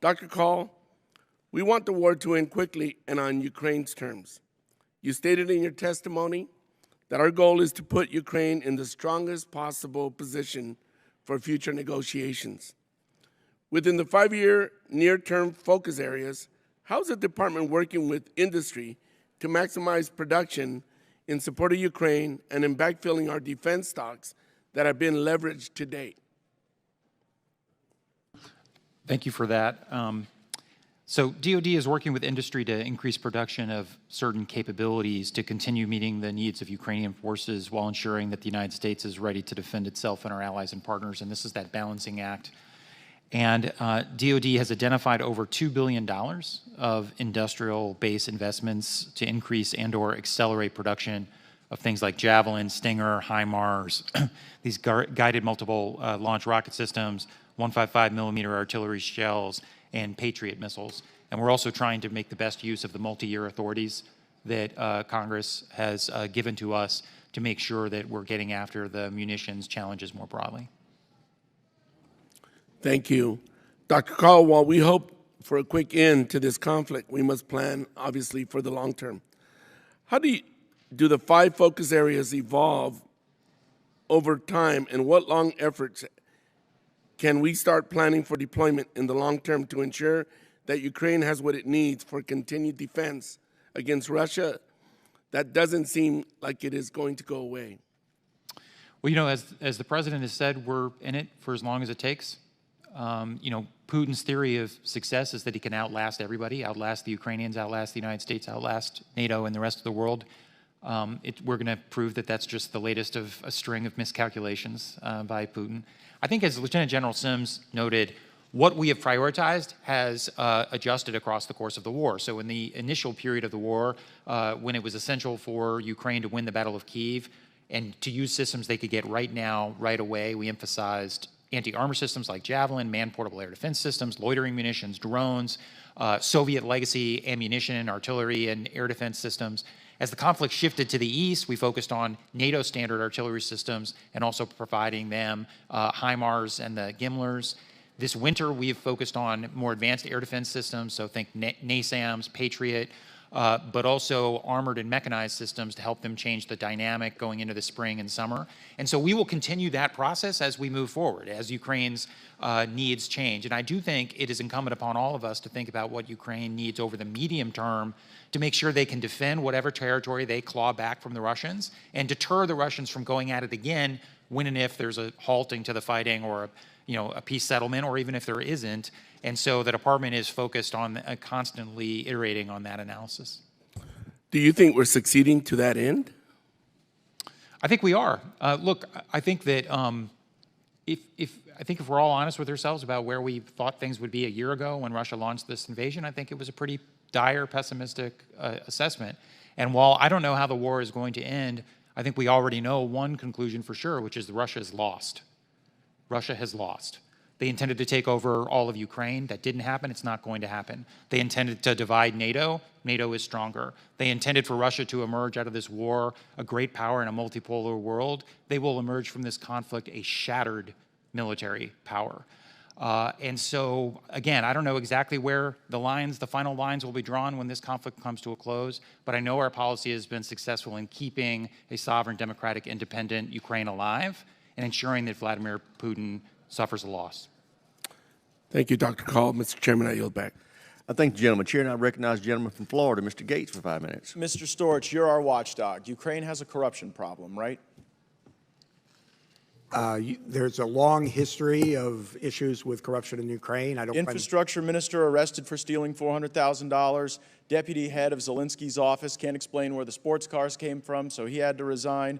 Dr. Kahl, we want the war to end quickly and on Ukraine's terms. You stated in your testimony that our goal is to put Ukraine in the strongest possible position for future negotiations. Within the 5-year near-term focus areas, how is the department working with industry to maximize production in support of Ukraine and in backfilling our defense stocks that have been leveraged to date? Thank you for that. So DoD is working with industry to increase production of certain capabilities to continue meeting the needs of Ukrainian forces while ensuring that the United States is ready to defend itself and our allies and partners, and this is that balancing act. And DoD has identified over $2 billion of industrial base investments to increase and or accelerate production of things like Javelin, Stinger, HIMARS, these guided multiple launch rocket systems, 155 millimeter artillery shells, and Patriot missiles. And we're also trying to make the best use of the multi-year authorities that Congress has given to us to make sure that we're getting after the munitions challenges more broadly. Thank you. Dr. Kahl, while we hope for a quick end to this conflict, we must plan, obviously, for the long term. How do the 5 focus areas evolve over time, and what long efforts can we start planning for deployment in the long term to ensure that Ukraine has what it needs for continued defense against Russia that doesn't seem like it is going to go away? Well, you know, as the president has said, we're in it for as long as it takes. You know, Putin's theory of success is that he can outlast everybody, outlast the Ukrainians, outlast the United States, outlast NATO and the rest of the world. We're going to prove that that's just the latest of a string of miscalculations by Putin. I think, as Lieutenant General Sims noted, what we have prioritized has adjusted across the course of the war. So in the initial period of the war, when it was essential for Ukraine to win the Battle of Kyiv and to use systems they could get right now, right away, we emphasized anti-armor systems like Javelin, man-portable air defense systems, loitering munitions, drones, Soviet legacy ammunition, artillery, and air defense systems. As the conflict shifted to the east, we focused on NATO standard artillery systems and also providing them HIMARS and the GIMLRs. This winter, we have focused on more advanced air defense systems, so think NASAMS, Patriot, but also armored and mechanized systems to help them change the dynamic going into the spring and summer. And so we will continue that process as we move forward, as Ukraine's needs change. And I do think it is incumbent upon all of us to think about what Ukraine needs over the medium term to make sure they can defend whatever territory they claw back from the Russians and deter the Russians from going at it again when and if there's a halting to the fighting or a peace settlement, or even if there isn't. And so the department is focused on constantly iterating on that analysis. Do you think we're succeeding to that end? I think we are. Look, I think that if we're all honest with ourselves about where we thought things would be a year ago when Russia launched this invasion, I think it was a pretty dire, pessimistic assessment. And while I don't know how the war is going to end, I think we already know one conclusion for sure, which is that Russia has lost. Russia has lost. They intended to take over all of Ukraine. That didn't happen. It's not going to happen. They intended to divide NATO. NATO is stronger. They intended for Russia to emerge out of this war a great power in a multipolar world. They will emerge from this conflict a shattered military power. And so, again, I don't know exactly where the final lines will be drawn when this conflict comes to a close, but I know our policy has been successful in keeping a sovereign, democratic, independent Ukraine alive and ensuring that Vladimir Putin suffers a loss. Thank you, Dr. Kahl. Mr. Chairman, I yield back. I thank the gentleman. Chair, and I recognize the gentleman from Florida, Mr. Gates, for 5 minutes. Mr. Storch, you're our watchdog. Ukraine has a corruption problem, right? There's a long history of issues with corruption in Ukraine. Infrastructure minister arrested for stealing $400,000. Deputy head of Zelensky's office can't explain where the sports cars came from, so he had to resign.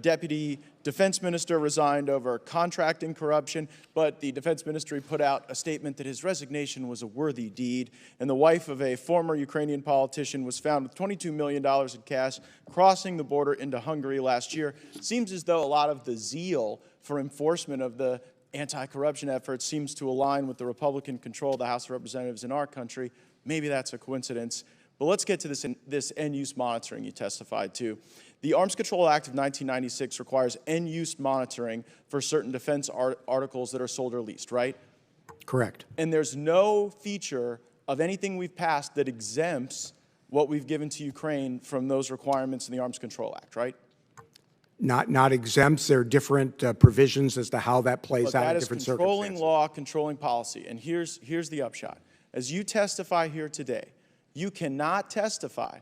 Deputy defense minister resigned over contracting corruption, but the defense ministry put out a statement that his resignation was a worthy deed. And the wife of a former Ukrainian politician was found with $22 million in cash crossing the border into Hungary last year. It seems as though a lot of the zeal for enforcement of the anti-corruption efforts seems to align with the Republican control of the House of Representatives in our country. Maybe that's a coincidence. But let's get to this end-use monitoring you testified to. The Arms Control Act of 1996 requires end-use monitoring for certain defense articles that are sold or leased, right? Correct. And there's no feature of anything we've passed that exempts what we've given to Ukraine from those requirements in the Arms Control Act, right? Not exempts. There are different provisions as to how that plays But out that in is different controlling circumstances. law, controlling policy. And here's the upshot. As you testify here today, you cannot testify,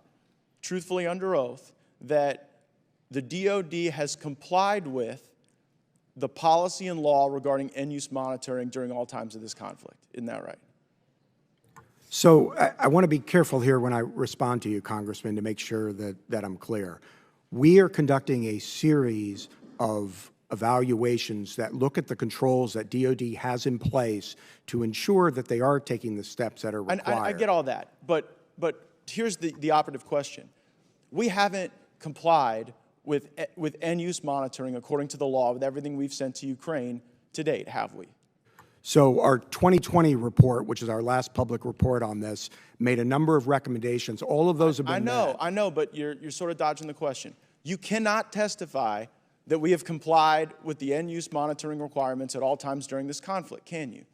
truthfully under oath, that the DOD has complied with the policy and law regarding end-use monitoring during all times of this conflict. Isn't that right? So I want to be careful here when I respond to you, Congressman, to make sure that I'm clear. We are conducting a series of evaluations that look at the controls that DOD has in place to ensure that they are taking the steps that are required. I get all that, but here's the operative question. We haven't complied with end-use monitoring according to the law with everything we've sent to Ukraine to date, have we? So our 2020 report, which is our last public report on this, made a number of recommendations. All of those have been met. I know, but you're sort of dodging the question. You cannot testify that we have complied with the end-use monitoring requirements at all times during this conflict, can you?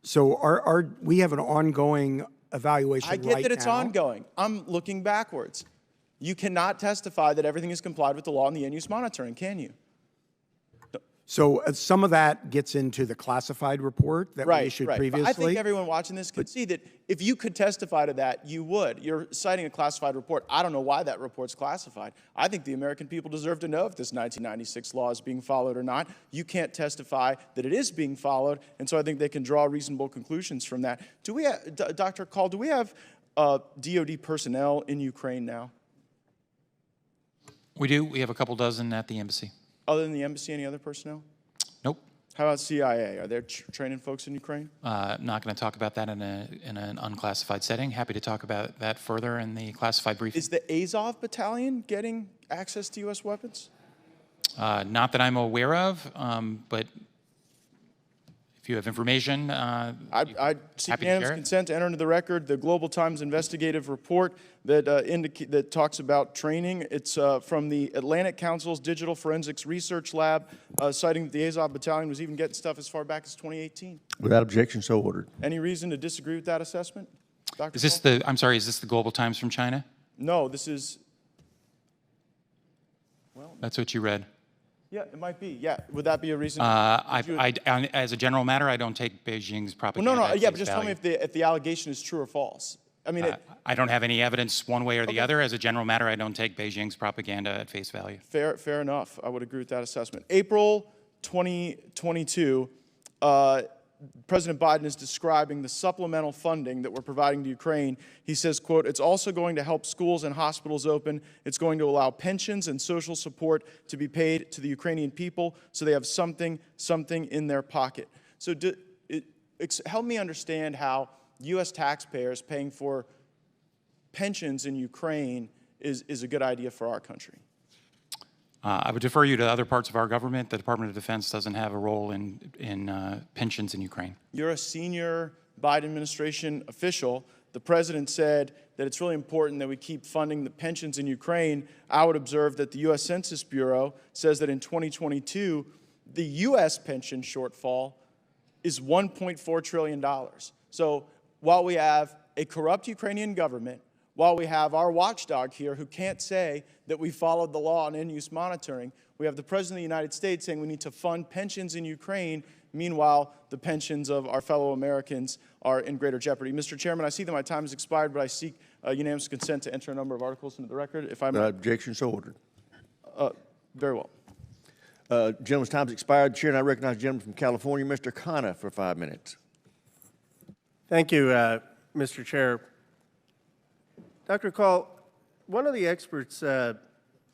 So we have an ongoing evaluation right now. I get that it's ongoing. I'm looking backwards. You cannot testify that everything is complied with the law and the end-use monitoring, can you? So some of that gets into the classified report that we issued previously. But I think everyone watching this can see that if you could testify to that, you would. You're citing a classified report. I don't know why that report's classified. I think the American people deserve to know if this 1996 law is being followed or not. You can't testify that it is being followed, and so I think they can draw reasonable conclusions from that. Do we have, Dr. Kahl, do we have DOD personnel in Ukraine now? We do. We have a couple dozen at the embassy. Other than the embassy, any other personnel? Nope. How about CIA? Are they training folks in Ukraine? I'm not going to talk about that in an unclassified setting. Happy to talk about that further in the classified briefing. Is the Azov battalion getting access to U.S. weapons? Not that I'm aware of, but if you have information, I seek happy to unanimous share it. consent to enter into the record the Global Times investigative report that talks about training. It's from the Atlantic Council's Digital Forensics Research Lab, citing that the Azov Battalion was even getting stuff as far back as 2018. Without objection, so ordered. Any reason to disagree with that assessment, Dr. Is this Kahl? I'm sorry, is this the Global Times from China? No, this is, That's what you read. yeah, it might be. Yeah, would that be a reason? As a general matter, I don't take Beijing's propaganda. Well, no, at yeah, face but just tell me value. if the allegation is true or false. I mean, I don't have any evidence one way or the other. As a general matter, I don't take Beijing's propaganda at face value. fair enough. I would agree with that assessment. April 2022, President Biden is describing the supplemental funding that we're providing to Ukraine. He says, quote, "It's also going to help schools and hospitals open. It's going to allow pensions and social support to be paid to the Ukrainian people so they have something in their pocket." So help me understand how U.S. taxpayers paying for pensions in Ukraine is a good idea for our country. I would defer you to other parts of our government. The Department of Defense doesn't have a role in pensions in Ukraine. You're a senior Biden administration official. The president said that it's really important that we keep funding the pensions in Ukraine. I would observe that the U.S. Census Bureau says that in 2022, the U.S. pension shortfall is $1.4 trillion. So while we have a corrupt Ukrainian government, while we have our watchdog here who can't say that we followed the law on end-use monitoring, we have the President of the United States saying we need to fund pensions in Ukraine. Meanwhile, the pensions of our fellow Americans are in greater jeopardy. Mr. Chairman, I see that my time has expired, but I seek unanimous consent to enter a number of articles into the record, if I may. Without objection, so ordered. Very well. Gentleman's time has expired. Chair, and I recognize the gentleman from California, Mr. Khanna, for 5 minutes. Thank you, Mr. Chair. Dr. Kahl, one of the experts who I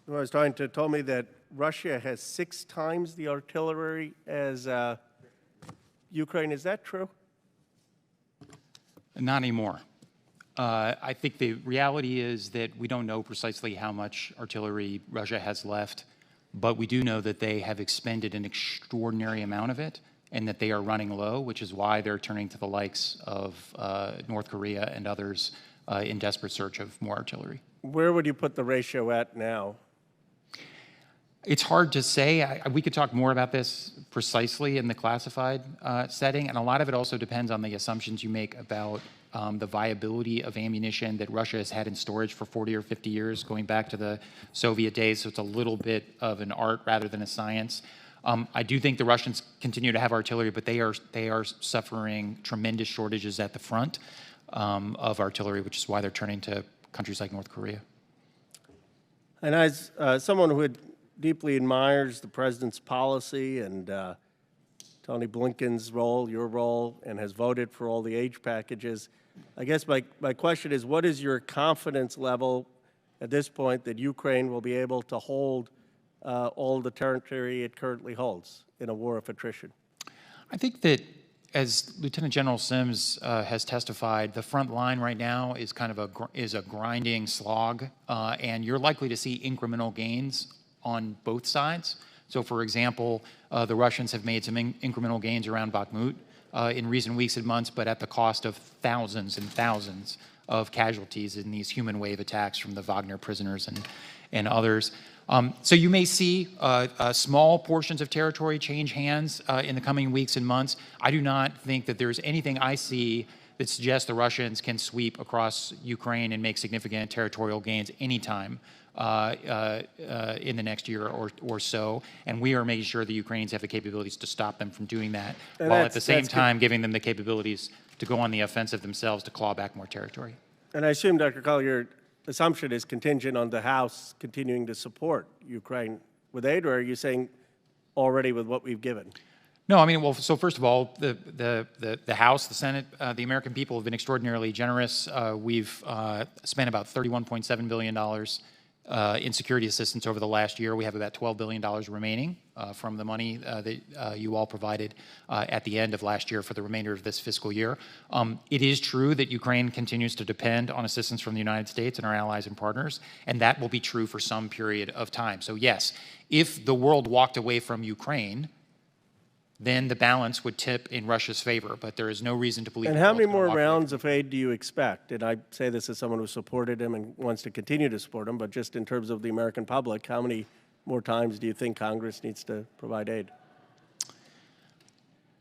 was talking to told me that Russia has 6 times the artillery as Ukraine. Is that true? Not anymore. I think the reality is that we don't know precisely how much artillery Russia has left, but we do know that they have expended an extraordinary amount of it and that they are running low, which is why they're turning to the likes of North Korea and others in desperate search of more artillery. Where would you put the ratio at now? It's hard to say. We could talk more about this precisely in the classified setting, and a lot of it also depends on the assumptions you make about the viability of ammunition that Russia has had in storage for 40 or 50 years, going back to the Soviet days, so it's a little bit of an art rather than a science. I do think the Russians continue to have artillery, but they are suffering tremendous shortages at the front of artillery, which is why they're turning to countries like North Korea. And as someone who deeply admires the president's policy and Tony Blinken's role, your role, and has voted for all the aid packages, I guess my question is, what is your confidence level at this point that Ukraine will be able to hold all the territory it currently holds in a war of attrition? I think that, as Lieutenant General Sims has testified, the front line right now is kind of a grinding slog, and you're likely to see incremental gains on both sides. So, for example, the Russians have made some incremental gains around Bakhmut in recent weeks and months, but at the cost of thousands and thousands of casualties in these human wave attacks from the Wagner prisoners and others. So you may see small portions of territory change hands in the coming weeks and months. I do not think that there's anything I see that suggests the Russians can sweep across Ukraine and make significant territorial gains anytime in the next year or so. And we are making sure the Ukrainians have the capabilities to stop them from doing that, and while at the same time giving them the capabilities to go on the offensive themselves to claw back more territory. And I assume, Dr. Kahl, your assumption is contingent on the House continuing to support Ukraine with aid, or are you saying already with what we've given? No, I mean, well, so first of all, the House, the Senate, the American people have been extraordinarily generous. We've spent about $31.7 billion in security assistance over the last year. We have about $12 billion remaining from the money that you all provided at the end of last year for the remainder of this fiscal year. It is true that Ukraine continues to depend on assistance from the United States and our allies and partners, and that will be true for some period of time. So yes, if the world walked away from Ukraine, then the balance would tip in Russia's favor, but there is no reason to believe. And how many more rounds of aid do you expect? And I say this as someone who supported him and wants to continue to support him, but just in terms of the American public, how many more times do you think Congress needs to provide aid?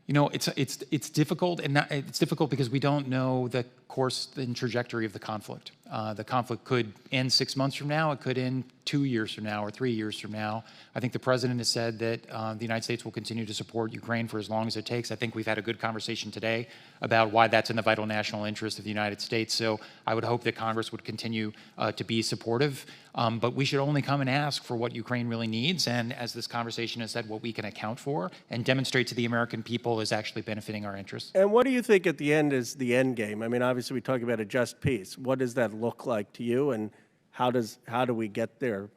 You know, it's difficult, and it's difficult because we don't know the course and trajectory of the conflict. The conflict could end 6 months from now. It could end 2 years from now or 3 years from now. I think the president has said that the United States will continue to support Ukraine for as long as it takes. I think we've had a good conversation today about why that's in the vital national interest of the United States. So I would hope that Congress would continue to be supportive. But we should only come and ask for what Ukraine really needs, and as this conversation has said, what we can account for and demonstrate to the American people is actually benefiting our interests. And what do you think at the end is the end game? I mean, obviously we talk about a just peace. What does that look like to you, and how do we get there?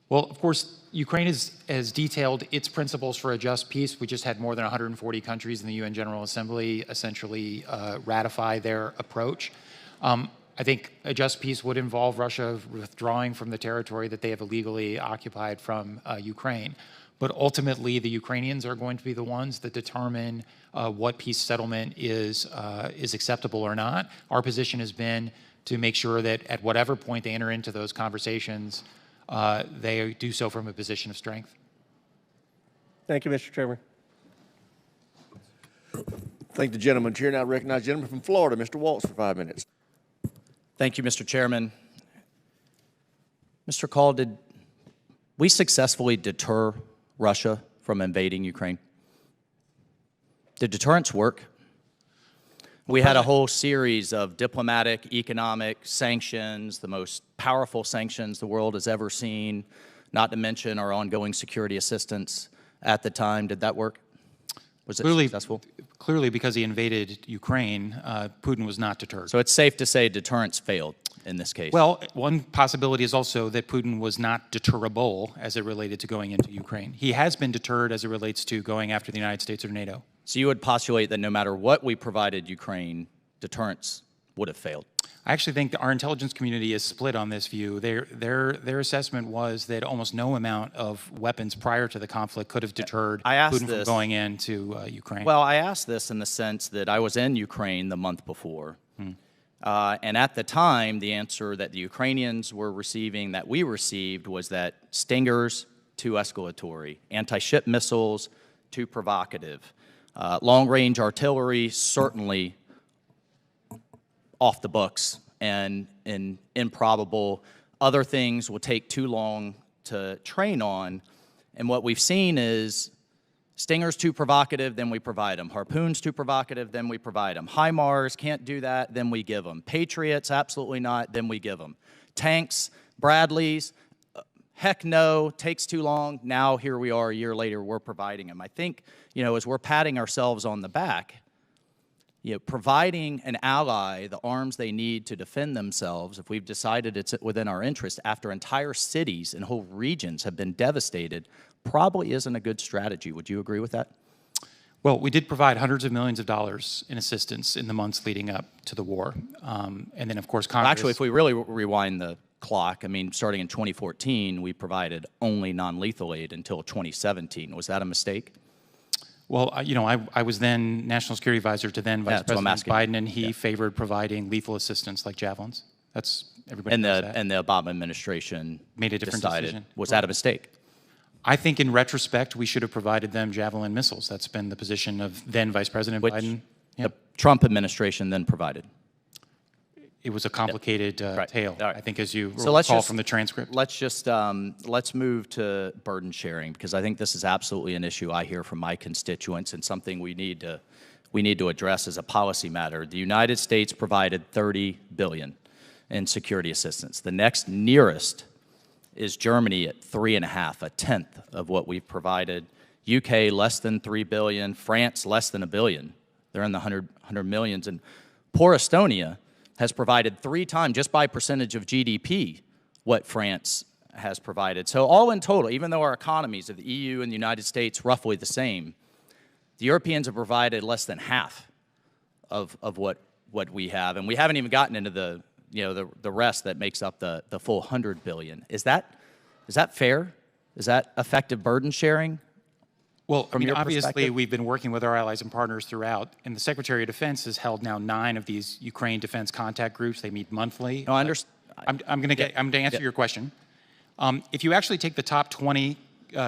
Well, of course, Ukraine has detailed its principles for a just peace. We just had more than 140 countries in the UN General Assembly essentially ratify their approach. I think a just peace would involve Russia withdrawing from the territory that they have illegally occupied from Ukraine. But ultimately, the Ukrainians are going to be the ones that determine what peace settlement is acceptable or not. Our position has been to make sure that at whatever point they enter into those conversations, they do so from a position of strength. Thank you, Mr. Chairman. Thank the gentleman. Chair now recognizes the gentleman from Florida, Mr. Waltz, for 5 minutes. Thank you, Mr. Chairman. Mr. Kahl, did we successfully deter Russia from invading Ukraine? Did deterrence work? We had a whole series of diplomatic, economic sanctions, the most powerful sanctions the world has ever seen, not to mention our ongoing security assistance at the time. Did that work? Was it successful? Clearly, because he invaded Ukraine, Putin was not deterred. So it's safe to say deterrence failed in this case. Well, one possibility is also that Putin was not deterrable as it related to going into Ukraine. He has been deterred as it relates to going after the United States or NATO. So you would postulate that no matter what we provided Ukraine, deterrence would have failed? I actually think our intelligence community is split on this view. Their assessment was that almost no amount of weapons prior to the conflict could have deterred Putin from going into Ukraine. Well, I asked this in the sense that I was in Ukraine the month before. And at the time, the answer that the Ukrainians were receiving, that we received, was that Stingers, too escalatory, anti-ship missiles, too provocative, long-range artillery, certainly off the books and improbable. Other things will take too long to train on. And what we've seen is Stingers too provocative, then we provide them. Harpoons too provocative, then we provide them. HIMARS can't do that, then we give them. Patriots, absolutely not, then we give them. Tanks, Bradleys, heck no, takes too long. Now here we are a year later, we're providing them. I think, as we're patting ourselves on the back, providing an ally the arms they need to defend themselves, if we've decided it's within our interest after entire cities and whole regions have been devastated, probably isn't a good strategy. Would you agree with that? Well, we did provide hundreds of millions of dollars in assistance in the months leading up to the war. And then, of course, Congress... Well, actually, if we really rewind the clock, starting in 2014, we provided only non-lethal aid until 2017. Was that a mistake? Well, I was then National Security Advisor to then Vice President Biden, and he favored providing lethal assistance like javelins. That's everybody knows that. And the Obama administration made a different decision. Was that a mistake? I think in retrospect, we should have provided them Javelin missiles. That's been the position of then Vice President Biden. The Trump administration then provided. It was a complicated tale, right. I think, as you So recall from the transcript. Let's move to burden sharing, because I think this is absolutely an issue I hear from my constituents and something we need to address as a policy matter. The United States provided $30 billion in security assistance. The next nearest is Germany at 3.5, a tenth of what we've provided. UK less than $3 billion, France less than $1 billion. They're in the 100 millions. And poor Estonia has provided 3 times, just by percentage of GDP, what France has provided. So all in total, even though our economies of the EU and the United States roughly the same, the Europeans have provided less than half of what we have. And we haven't even gotten into the rest that makes up the full $100 billion. Is that fair? Is that effective burden sharing? Well, obviously, we've been working with our allies and partners throughout, and the Secretary of Defense has held now 9 of these Ukraine defense contact groups. They meet monthly. No, I understand. I'm going to answer your question. If you actually take the top 20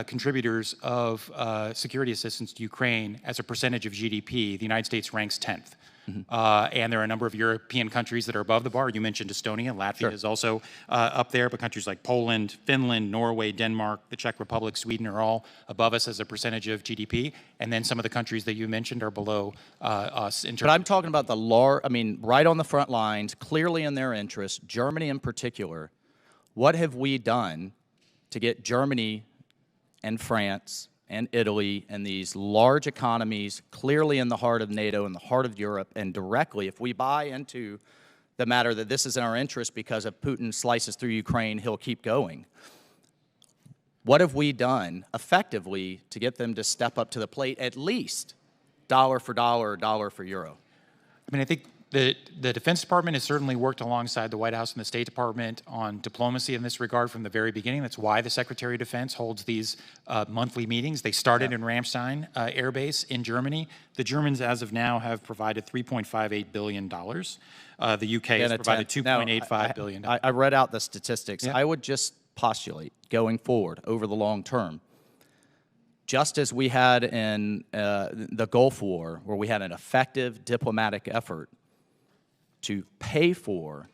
contributors of security assistance to Ukraine as a percentage of GDP, the United States ranks 10th. And there are a number of European countries that are above the bar. You mentioned Estonia. Latvia is also up there, but countries like Poland, Finland, Norway, Denmark, the Czech Republic, Sweden are all above us as a percentage of GDP. And then some of the countries that you mentioned are below us. But I'm talking about right on the front lines, clearly in their interest, Germany in particular. What have we done to get Germany and France and Italy and these large economies clearly in the heart of NATO, in the heart of Europe, and directly, if we buy into the matter that this is in our interest because if Putin slices through Ukraine, he'll keep going. What have we done effectively to get them to step up to the plate, at least dollar for dollar, dollar for euro? I think the Defense Department has certainly worked alongside the White House and the State Department on diplomacy in this regard from the very beginning. That's why the Secretary of Defense holds these monthly meetings. They started in Ramstein Air Base in Germany. The Germans, as of now, have provided $3.58 billion. The UK has provided $2.85 billion. I read out the statistics. Yeah. I would just postulate, going forward, over the long term, just as we had in the Gulf War, where we had an effective diplomatic effort to pay for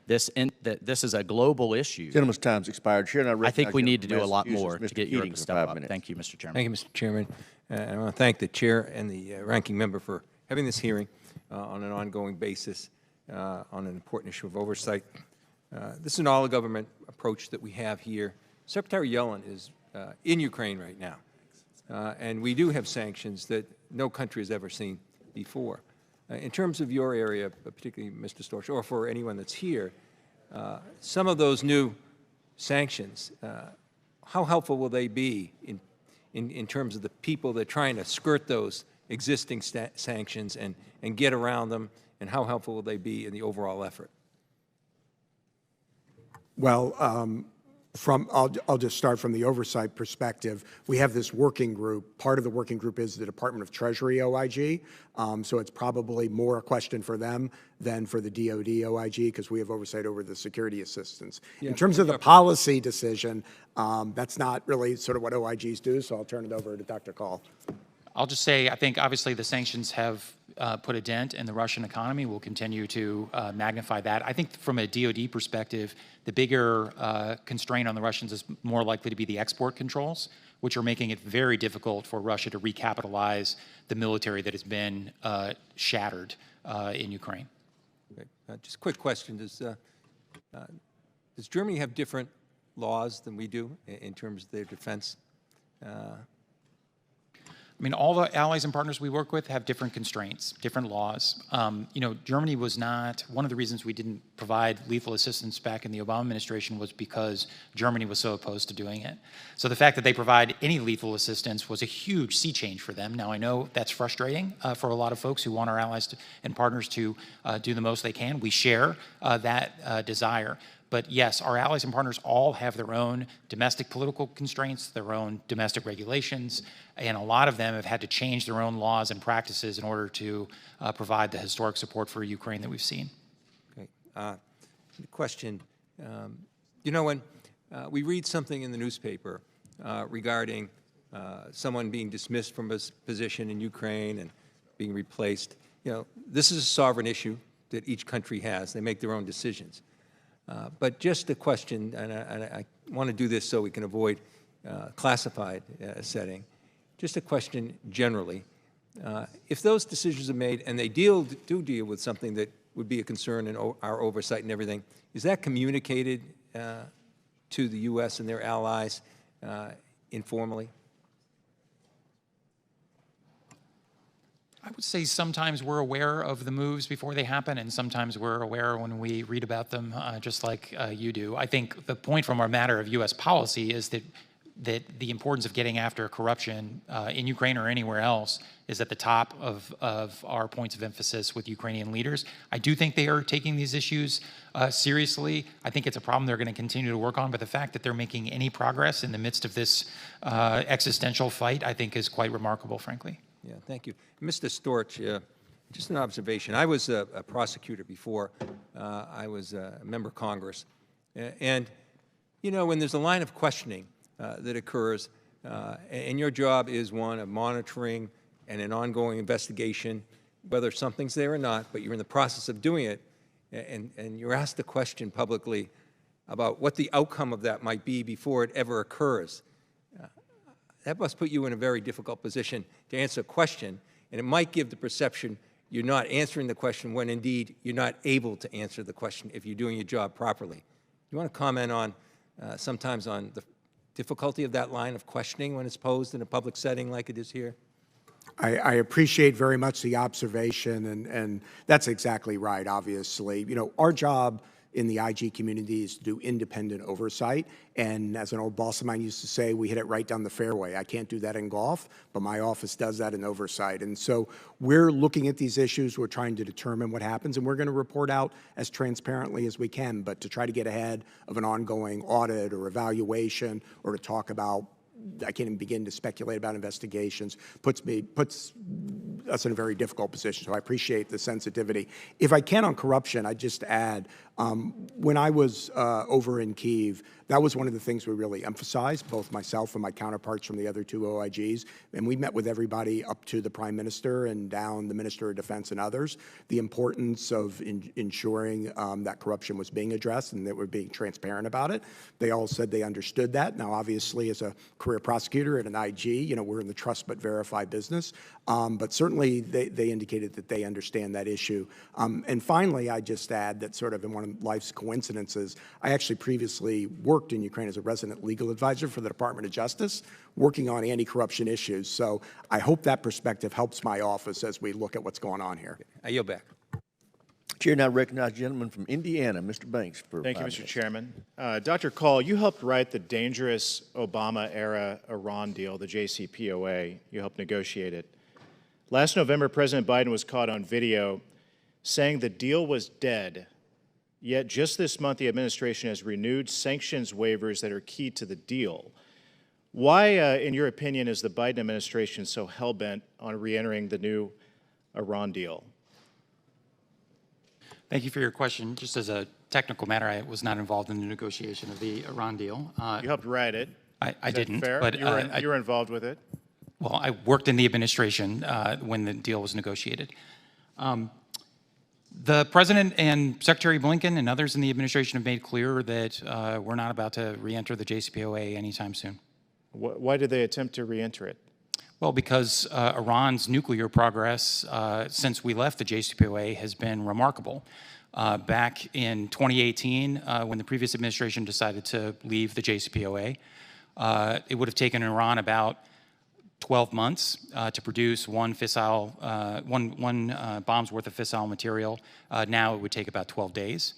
this, that this is a global issue. Gentleman's time's expired. Chair, I think we need to do a lot more to get Europe Keating to step up. Thank you, Mr. Chairman. Thank you, Mr. Chairman. I want to thank the chair and the ranking member for having this hearing on an ongoing basis on an important issue of oversight. This is an all-government approach that we have here. Secretary Yellen is in Ukraine right now, and we do have sanctions that no country has ever seen before. In terms of your area, particularly Mr. Storch, or for anyone that's here, some of those new sanctions, how helpful will they be in terms of the people that are trying to skirt those existing sanctions and get around them, and how helpful will they be in the overall effort? Well, I'll just start from the oversight perspective. We have this working group. Part of the working group is the Department of Treasury OIG, so it's probably more a question for them than for the DoD OIG, because we have oversight over the security assistance. In terms of the policy decision, that's not really sort of what OIGs do, so I'll turn it over to Dr. Kahl. I'll just say, I think obviously the sanctions have put a dent in the Russian economy. We'll continue to magnify that. I think from a DoD perspective, the bigger constraint on the Russians is more likely to be the export controls, which are making it very difficult for Russia to recapitalize the military that has been shattered in Ukraine. Okay. Just a quick question. Does Germany have different laws than we do in terms of their defense? I mean, all the allies and partners we work with have different constraints, different laws. You know, Germany was not, one of the reasons we didn't provide lethal assistance back in the Obama administration was because Germany was so opposed to doing it. So the fact that they provide any lethal assistance was a huge sea change for them. Now, I know that's frustrating for a lot of folks who want our allies and partners to do the most they can. We share that desire. But yes, our allies and partners all have their own domestic political constraints, their own domestic regulations, and a lot of them have had to change their own laws and practices in order to provide the historic support for Ukraine that we've seen. Okay. The question, you know, when we read something in the newspaper regarding someone being dismissed from a position in Ukraine and being replaced, you know, this is a sovereign issue that each country has. They make their own decisions. But just a question, and I want to do this so we can avoid classified setting, just a question generally. If those decisions are made and they do deal with something that would be a concern in our oversight and everything, is that communicated to the U.S. and their allies informally? I would say sometimes we're aware of the moves before they happen, and sometimes we're aware when we read about them, just like you do. I think the point from our matter of U.S. policy is that the importance of getting after corruption in Ukraine or anywhere else is at the top of our points of emphasis with Ukrainian leaders. I do think they are taking these issues seriously. I think it's a problem they're going to continue to work on, but the fact that they're making any progress in the midst of this existential fight, I think, is quite remarkable, frankly. Yeah, thank you. Mr. Storch, just an observation. I was a prosecutor before I was a member of Congress. And, you know, when there's a line of questioning that occurs, and your job is one of monitoring and an ongoing investigation, whether something's there or not, but you're in the process of doing it, and you're asked a question publicly about what the outcome of that might be before it ever occurs. That must put you in a very difficult position to answer a question, and it might give the perception you're not answering the question when indeed you're not able to answer the question if you're doing your job properly. You want to comment on sometimes on the difficulty of that line of questioning when it's posed in a public setting like it is here? I appreciate very much the observation, and that's exactly right, obviously. You know, our job in the IG community is to do independent oversight, and as an old boss of mine used to say, we hit it right down the fairway. I can't do that in golf, but my office does that in oversight. And so we're looking at these issues, we're trying to determine what happens, and we're going to report out as transparently as we can, but to try to get ahead of an ongoing audit or evaluation or to talk about, I can't even begin to speculate about investigations, puts us in a very difficult position. So I appreciate the sensitivity. If I can on corruption, I'd just add, when I was over in Kyiv, that was one of the things we really emphasized, both myself and my counterparts from the other two OIGs, and we met with everybody up to the Prime Minister and down the Minister of Defense and others, the importance of ensuring that corruption was being addressed and that we're being transparent about it. They all said they understood that. Now, obviously, as a career prosecutor at an IG, you know, we're in the trust but verify business, but certainly they indicated that they understand that issue. And finally, I just add that sort of in one of life's coincidences, I actually previously worked in Ukraine as a resident legal advisor for the Department of Justice, working on anti-corruption issues. So I hope that perspective helps my office as we look at what's going on here. I yield back. Chair now recognizes the gentleman from Indiana, Mr. Banks. Thank you, Mr. Chairman. Dr. Kahl, you helped write the dangerous Obama-era Iran deal, the JCPOA. You helped negotiate it. Last November, President Biden was caught on video saying the deal was dead Yet just this month, the administration has renewed sanctions waivers that are key to the deal. Why, in your opinion, is the Biden administration so hell-bent on reentering the new Iran deal? Thank you for your question. Just as a technical matter, I was not involved in the negotiation of the Iran deal. You helped write it. I didn't, Fair? but You were involved with it. well, I worked in the administration when the deal was negotiated. The President and Secretary Blinken and others in the administration have made clear that we're not about to re-enter the JCPOA anytime soon. Why did they attempt to re-enter it? Well, because Iran's nuclear progress since we left the JCPOA has been remarkable. Back in 2018, when the previous administration decided to leave the JCPOA, it would have taken Iran about 12 months to produce one bomb's worth of fissile material. Now it would take about 12 days.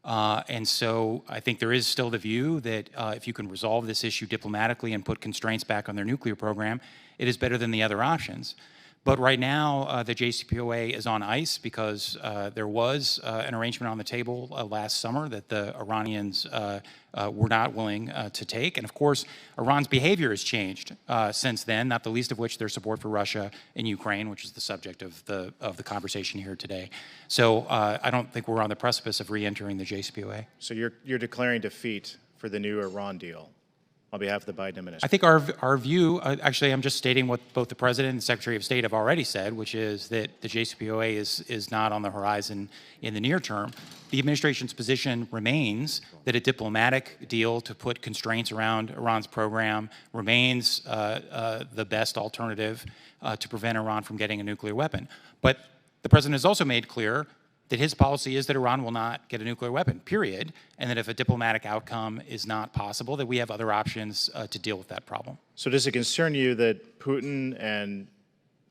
And so I think there is still the view that if you can resolve this issue diplomatically and put constraints back on their nuclear program, it is better than the other options. But right now, the JCPOA is on ice because there was an arrangement on the table last summer that the Iranians were not willing to take. And of course, Iran's behavior has changed since then, not the least of which their support for Russia in Ukraine, which is the subject of the conversation here today. So I don't think we're on the precipice of re-entering the JCPOA. So you're declaring defeat for the new Iran deal on behalf of the Biden administration? I think our view, actually, I'm just stating what both the President and the Secretary of State have already said, which is that the JCPOA is not on the horizon in the near term. The administration's position remains that a diplomatic deal to put constraints around Iran's program remains the best alternative to prevent Iran from getting a nuclear weapon. But the President has also made clear that his policy is that Iran will not get a nuclear weapon, period, and that if a diplomatic outcome is not possible, that we have other options to deal with that problem. So does it concern you that Putin and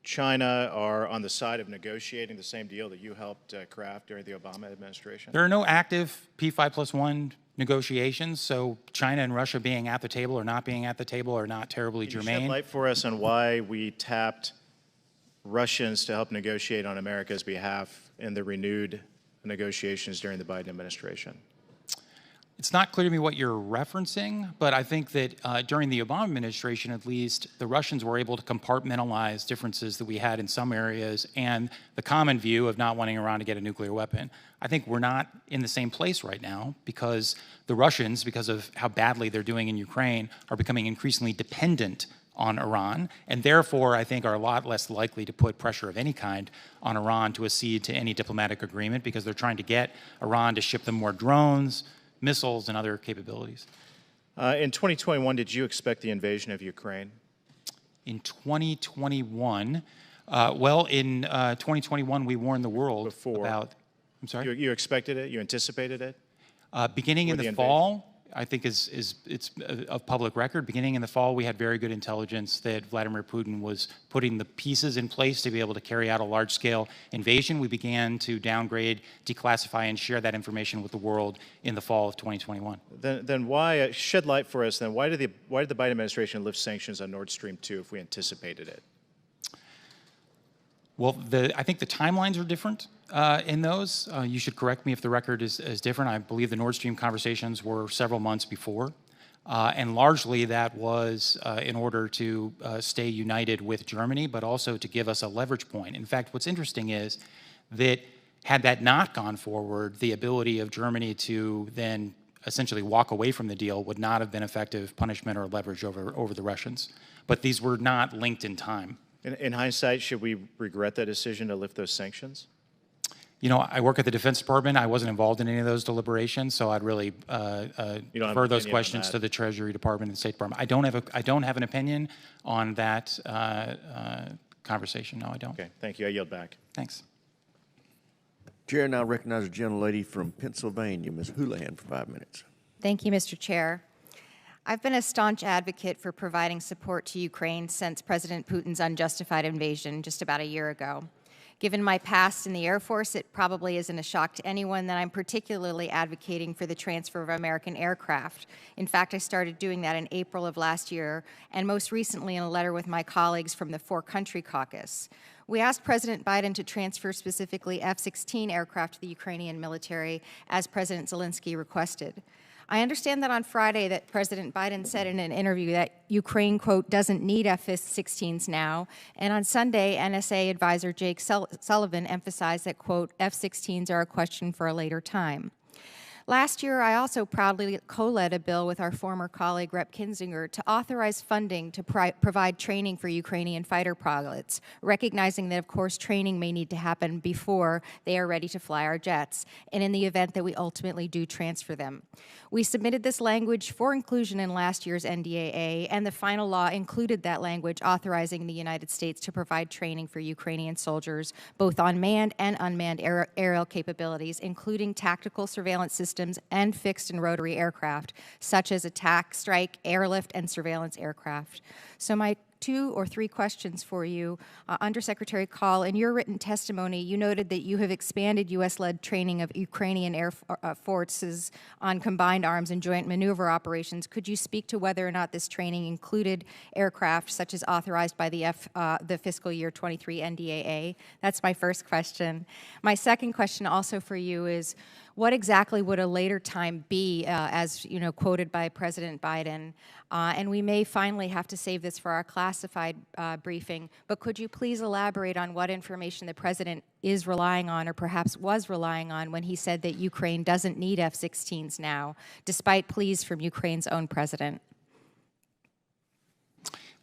China are on the side of negotiating the same deal that you helped craft during the Obama administration? There are no active P5+1 negotiations, so China and Russia being at the table or not being at the table are not terribly Can you germane. shed light for us on why we tapped Russians to help negotiate on America's behalf in the renewed negotiations during the Biden administration? It's not clear to me what you're referencing, but I think that during the Obama administration, at least, the Russians were able to compartmentalize differences that we had in some areas and the common view of not wanting Iran to get a nuclear weapon. I think we're not in the same place right now because the Russians, because of how badly they're doing in Ukraine, are becoming increasingly dependent on Iran, and therefore I think are a lot less likely to put pressure of any kind on Iran to accede to any diplomatic agreement because they're trying to get Iran to ship them more drones, missiles, and other capabilities. In 2021, did you expect the invasion of Ukraine? In 2021, well, in 2021, we warned the world about, I'm sorry? You expected it? You anticipated it? Beginning in Or the the invasion? fall, I think it's of public record. Beginning in the fall, we had very good intelligence that Vladimir Putin was putting the pieces in place to be able to carry out a large-scale invasion. We began to downgrade, declassify, and share that information with the world in the fall of 2021. Then why, shed light for us, then why did the Biden administration lift sanctions on Nord Stream 2 if we anticipated it? Well, I think the timelines are different in those. You should correct me if the record is different. I believe the Nord Stream conversations were several months before. And largely that was in order to stay united with Germany, but also to give us a leverage point. In fact, what's interesting is that had that not gone forward, the ability of Germany to then essentially walk away from the deal would not have been effective punishment or leverage over the Russians. But these were not linked in time. In hindsight, should we regret that decision to lift those sanctions? You know, I work at the Defense Department. I wasn't involved in any of those deliberations, so I'd really defer those questions to the Treasury Department and the State Department. I don't have an opinion on that conversation. No, I don't. Okay, thank you. I yield back. Thanks. Chair now recognizes a gentlelady from Pennsylvania, Ms. Houlihan, for 5 minutes. Thank you, Mr. Chair. I've been a staunch advocate for providing support to Ukraine since President Putin's unjustified invasion just about a year ago. Given my past in the Air Force, it probably isn't a shock to anyone that I'm particularly advocating for the transfer of American aircraft. In fact, I started doing that in April of last year, and most recently in a letter with my colleagues from the Four Country Caucus. We asked President Biden to transfer specifically F-16 aircraft to the Ukrainian military, as President Zelensky requested. I understand that on Friday that President Biden said in an interview that Ukraine, quote, doesn't need F-16s now, and on Sunday, NSA advisor Jake Sullivan emphasized that, quote, F-16s are a question for a later time. Last year, I also proudly co-led a bill with our former colleague, Rep. Kinzinger, to authorize funding to provide training for Ukrainian fighter pilots, recognizing that, of course, training may need to happen before they are ready to fly our jets, and in the event that we ultimately do transfer them. We submitted this language for inclusion in last year's NDAA, and the final law included that language authorizing the United States to provide training for Ukrainian soldiers, both on manned and unmanned aerial capabilities, including tactical surveillance systems and fixed and rotary aircraft, such as attack, strike, airlift, and surveillance aircraft. So my 2 or 3 questions for you. Undersecretary Kahl, in your written testimony, you noted that you have expanded U.S.-led training of Ukrainian air forces on combined arms and joint maneuver operations. Could you speak to whether or not this training included aircraft such as authorized by the fiscal year 23 NDAA? That's my first question. My second question also for you is, what exactly would a later time be, as you know, quoted by President Biden? And we may finally have to save this for our classified briefing, but could you please elaborate on what information the President is relying on, or perhaps was relying on, when he said that Ukraine doesn't need F-16s now, despite pleas from Ukraine's own president?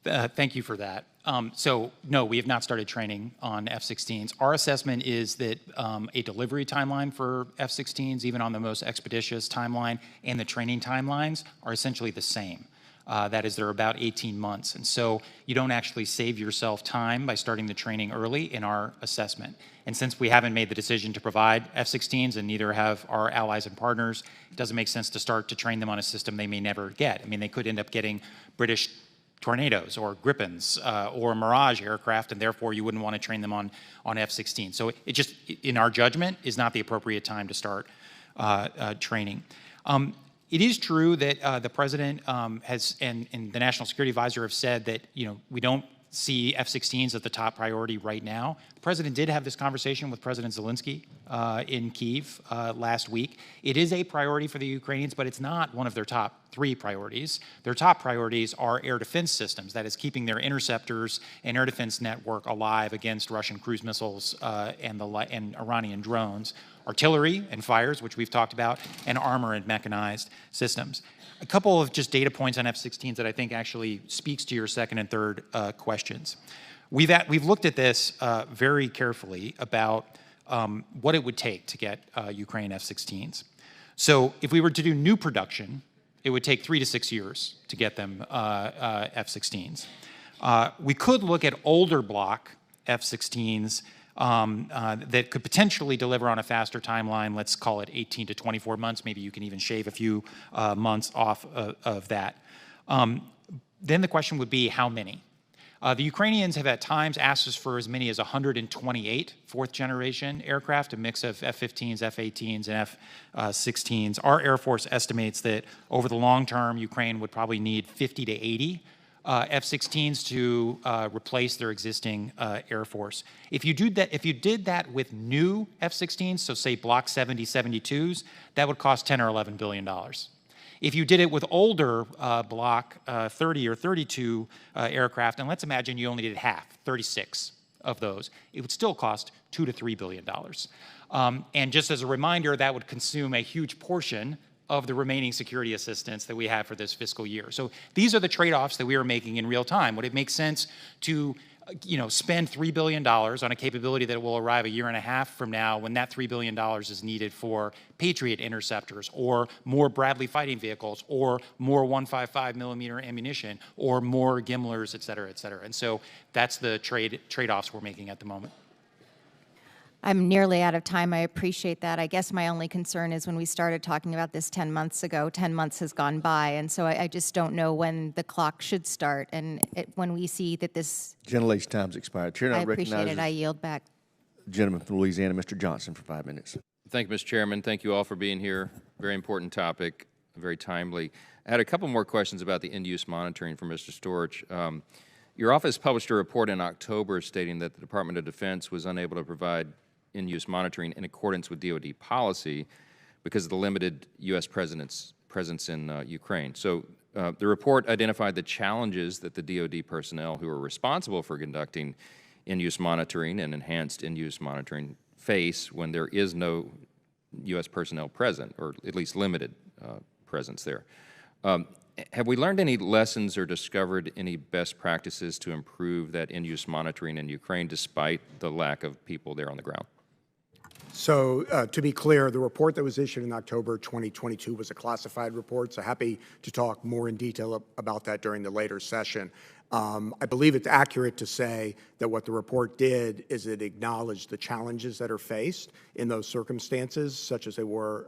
Thank you for that. So, no, we have not started training on F-16s. Our assessment is that a delivery timeline for F-16s, even on the most expeditious timeline, and the training timelines are essentially the same. That is, they're about 18 months. And so you don't actually save yourself time by starting the training early in our assessment. And since we haven't made the decision to provide F-16s, and neither have our allies and partners, it doesn't make sense to start to train them on a system they may never get. I mean, they could end up getting British Tornadoes or Gripens or Mirage aircraft, and therefore you wouldn't want to train them on F-16. So it just, in our judgment, is not the appropriate time to start training. It is true that the President has, and the National Security Advisor have said that, you know, we don't see F-16s as the top priority right now. The President did have this conversation with President Zelensky in Kyiv last week. It is a priority for the Ukrainians, but it's not one of their top 3 priorities. Their top priorities are air defense systems, that is keeping their interceptors and air defense network alive against Russian cruise missiles and Iranian drones, artillery and fires, which we've talked about, and armor and mechanized systems. A couple of just data points on F-16s that I think actually speaks to your second and third questions. We've looked at this very carefully about what it would take to get Ukraine F-16s. So if we were to do new production, it would take 3 to 6 years to get them F-16s. We could look at older block F-16s that could potentially deliver on a faster timeline. Let's call it 18 to 24 months. Maybe you can even shave a few months off of that. Then the question would be, how many? The Ukrainians have at times asked us for as many as 128 fourth-generation aircraft, a mix of F-15s, F-18s, and F-16s. Our Air Force estimates that over the long term, Ukraine would probably need 50 to 80 F-16s to replace their existing Air Force. If you did that with new F-16s, so say Block 70, 72s, that would cost $10 or $11 billion. If you did it with older Block 30 or 32 aircraft, and let's imagine you only did half, 36 of those, it would still cost $2 to $3 billion. And just as a reminder, that would consume a huge portion of the remaining security assistance that we have for this fiscal year. So these are the trade-offs that we are making in real time. Would it make sense to spend $3 billion on a capability that will arrive a year and a half from now, when that $3 billion is needed for Patriot interceptors, or more Bradley fighting vehicles, or more 155 millimeter ammunition, or more Gimlers, et cetera, et cetera. And so that's the trade-offs we're making at the moment. I'm nearly out of time. I appreciate that. I guess my only concern is when we started talking about this 10 months ago, 10 months has gone by, and so I just don't know when the clock should start. And when we see that this... Gentlelady's time's expired. Chair now I appreciate recognizes it. I yield back. the gentleman from Louisiana, Mr. Johnson, for 5 minutes. Thank you, Mr. Chairman. Thank you all for being here. Very important topic, very timely. I had a couple more questions about the end-use monitoring for Mr. Storch. Your office published a report in October stating that the Department of Defense was unable to provide in-use monitoring in accordance with DoD policy because of the limited U.S. presence in Ukraine. So the report identified the challenges that the DoD personnel who are responsible for conducting in-use monitoring and enhanced in-use monitoring face when there is no U.S. personnel present, or at least limited presence there. Have we learned any lessons or discovered any best practices to improve that in-use monitoring in Ukraine despite the lack of people there on the ground? So to be clear, the report that was issued in October 2022 was a classified report, so happy to talk more in detail about that during the later session. I believe it's accurate to say that what the report did is it acknowledged the challenges that are faced in those circumstances, such as they were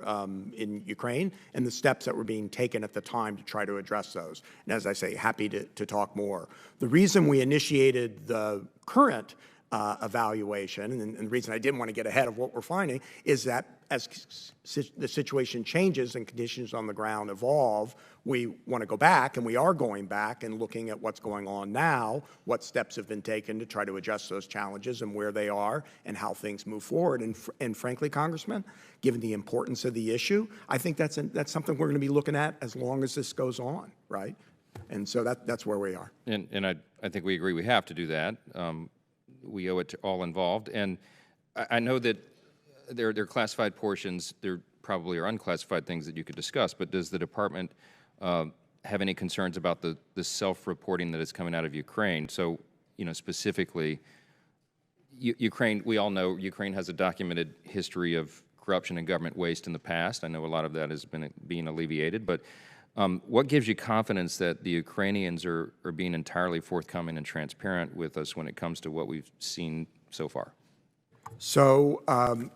in Ukraine, and the steps that were being taken at the time to try to address those. And as I say, happy to talk more. The reason we initiated the current evaluation, and the reason I didn't want to get ahead of what we're finding, is that as the situation changes and conditions on the ground evolve, we want to go back, and we are going back and looking at what's going on now, what steps have been taken to try to adjust those challenges and where they are and how things move forward. And frankly, Congressman, given the importance of the issue, I think that's something we're going to be looking at as long as this goes on, right? And so that's where we are. And I think we agree we have to do that. We owe it to all involved. And I know that there are classified portions, there probably are unclassified things that you could discuss, but does the department have any concerns about the self-reporting that is coming out of Ukraine? So, you know, specifically, Ukraine, we all know Ukraine has a documented history of corruption and government waste in the past. I know a lot of that has been being alleviated, but what gives you confidence that the Ukrainians are being entirely forthcoming and transparent with us when it comes to what we've seen so far? So,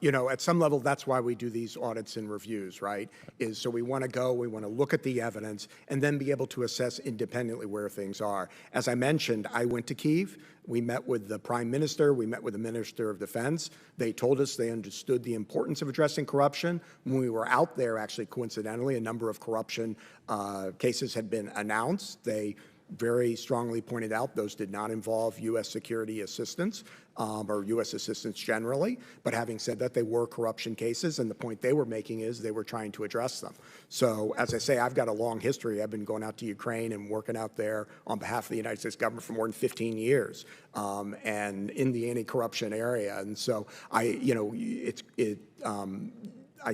you know, at some level, that's why we do these audits and reviews, right? Is so we want to look at the evidence and then be able to assess independently where things are. As I mentioned, I went to Kyiv. We met with the Prime Minister. We met with the Minister of Defense. They told us they understood the importance of addressing corruption. When we were out there, actually, coincidentally, a number of corruption cases had been announced. They very strongly pointed out those did not involve U.S. security assistance or U.S. assistance generally. But having said that, they were corruption cases, and the point they were making is they were trying to address them. So as I say, I've got a long history. I've been going out to Ukraine and working out there on behalf of the United States government for more than 15 years and in the anti-corruption area. And so I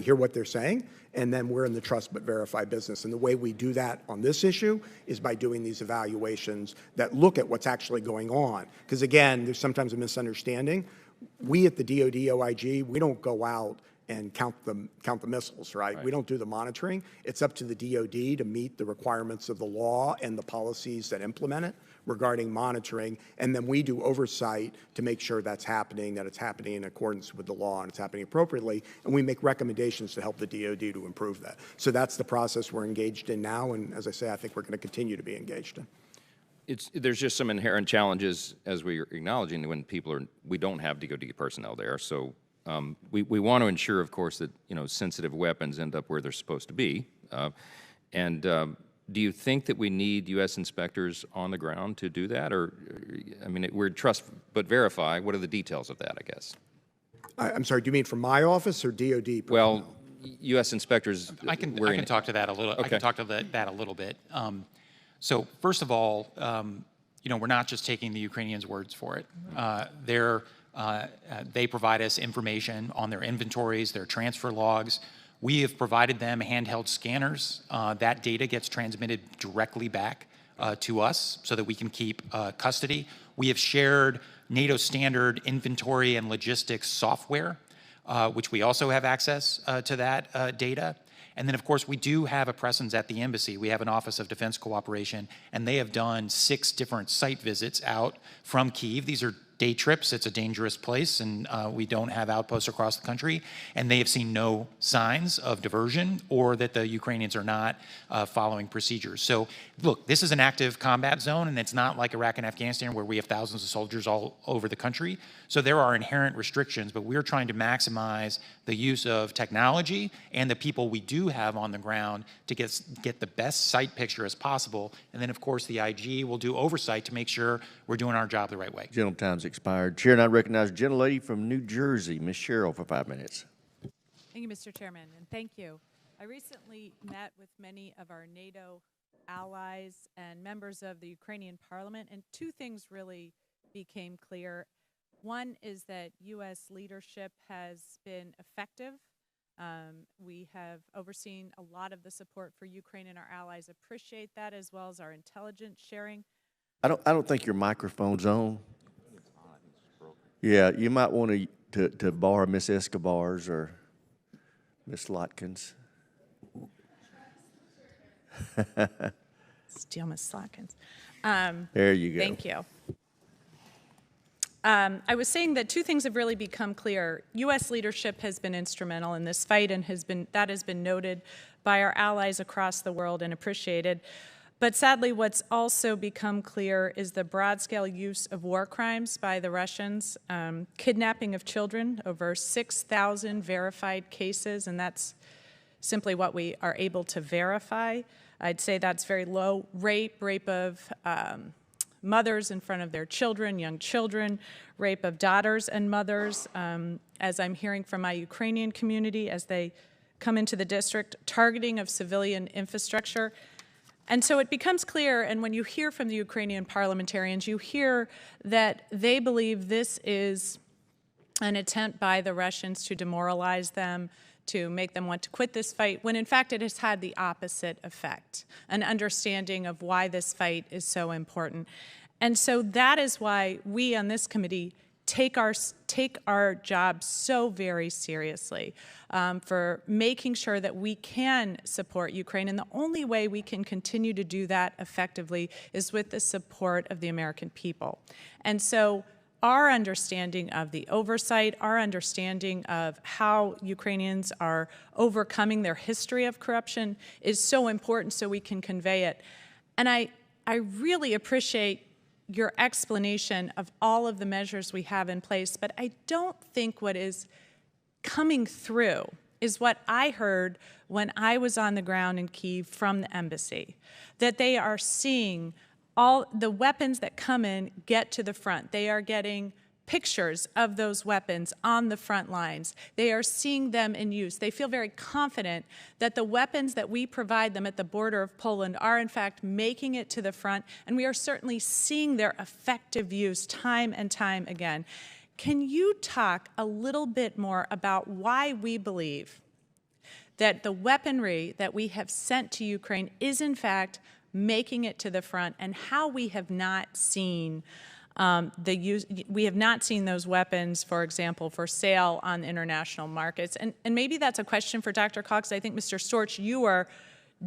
hear what they're saying, and then we're in the trust but verify business. And the way we do that on this issue is by doing these evaluations that look at what's actually going on. Because again, there's sometimes a misunderstanding. We at the DoD OIG, we don't go out and count the missiles, right? We don't do the monitoring. It's up to the DoD to meet the requirements of the law and the policies that implement it regarding monitoring, and then we do oversight to make sure that's happening, that it's happening in accordance with the law and it's happening appropriately, and we make recommendations to help the DoD to improve that. So that's the process we're engaged in now, and as I say, I think we're going to continue to be engaged in. There's just some inherent challenges, as we're acknowledging, when we don't have DoD personnel there. So we want to ensure, of course, that sensitive weapons end up where they're supposed to be. Do you think that we need U.S. inspectors on the ground to do that? Or, I mean, we're trust but verify. What are the details of that, I guess? I'm sorry, do you mean from my office or DoD personnel? Well, U.S. inspectors. I can talk to that a little. Okay. I can talk to that a little bit. So first of all, we're not just taking the Ukrainians' words for it. They provide us information on their inventories, their transfer logs. We have provided them handheld scanners. That data gets transmitted directly back to us so that we can keep custody. We have shared NATO standard inventory and logistics software, which we also have access to that data. And then, of course, we do have a presence at the embassy. We have an Office of Defense Cooperation, and they have done 6 different site visits out from Kyiv. These are day trips. It's a dangerous place, and we don't have outposts across the country. And they have seen no signs of diversion or that the Ukrainians are not following procedures. So, look, this is an active combat zone, and it's not like Iraq and Afghanistan where we have thousands of soldiers all over the country. So there are inherent restrictions, but we're trying to maximize the use of technology and the people we do have on the ground to get the best site picture as possible. And then, of course, the IG will do oversight to make sure we're doing our job the right way. Gentleman's time's expired. Chair, and I recognize the gentlelady from New Jersey, Ms. Sherrill, for 5 minutes. Thank you, Mr. Chairman, and thank you. I recently met with many of our NATO allies and members of the Ukrainian parliament, and two things really became clear. One is that U.S. leadership has been effective. We have overseen a lot of the support for Ukraine, and our allies appreciate that, as well as our intelligence sharing. I don't think your microphone's on. Yeah, you might want to borrow Miss Escobar's or Miss Lotkins. Steal Miss Lotkins. There you go. Thank you. I was saying that two things have really become clear. U.S. leadership has been instrumental in this fight, and that has been noted by our allies across the world and appreciated. But sadly, what's also become clear is the broad-scale use of war crimes by the Russians, kidnapping of children, over 6,000 verified cases, and that's simply what we are able to verify. I'd say that's very low. Rape of mothers in front of their children, young children, rape of daughters and mothers, as I'm hearing from my Ukrainian community as they come into the district, targeting of civilian infrastructure. And so it becomes clear, and when you hear from the Ukrainian parliamentarians, you hear that they believe this is an attempt by the Russians to demoralize them, to make them want to quit this fight, when in fact it has had the opposite effect, an understanding of why this fight is so important. And so that is why we on this committee take our job so very seriously, for making sure that we can support Ukraine. And the only way we can continue to do that effectively is with the support of the American people. And so our understanding of the oversight, our understanding of how Ukrainians are overcoming their history of corruption is so important so we can convey it. And I really appreciate your explanation of all of the measures we have in place, but I don't think what is coming through is what I heard when I was on the ground in Kyiv from the embassy, that they are seeing all the weapons that come in get to the front. They are getting pictures of those weapons on the front lines. They are seeing them in use. They feel very confident that the weapons that we provide them at the border of Poland are in fact making it to the front, and we are certainly seeing their effective use time and time again. Can you talk a little bit more about why we believe that the weaponry that we have sent to Ukraine is in fact making it to the front, and how we have not seen we have not seen those weapons, for example, for sale on international markets? And maybe that's a question for Dr. Kahl, because I think, Mr. Storch, you are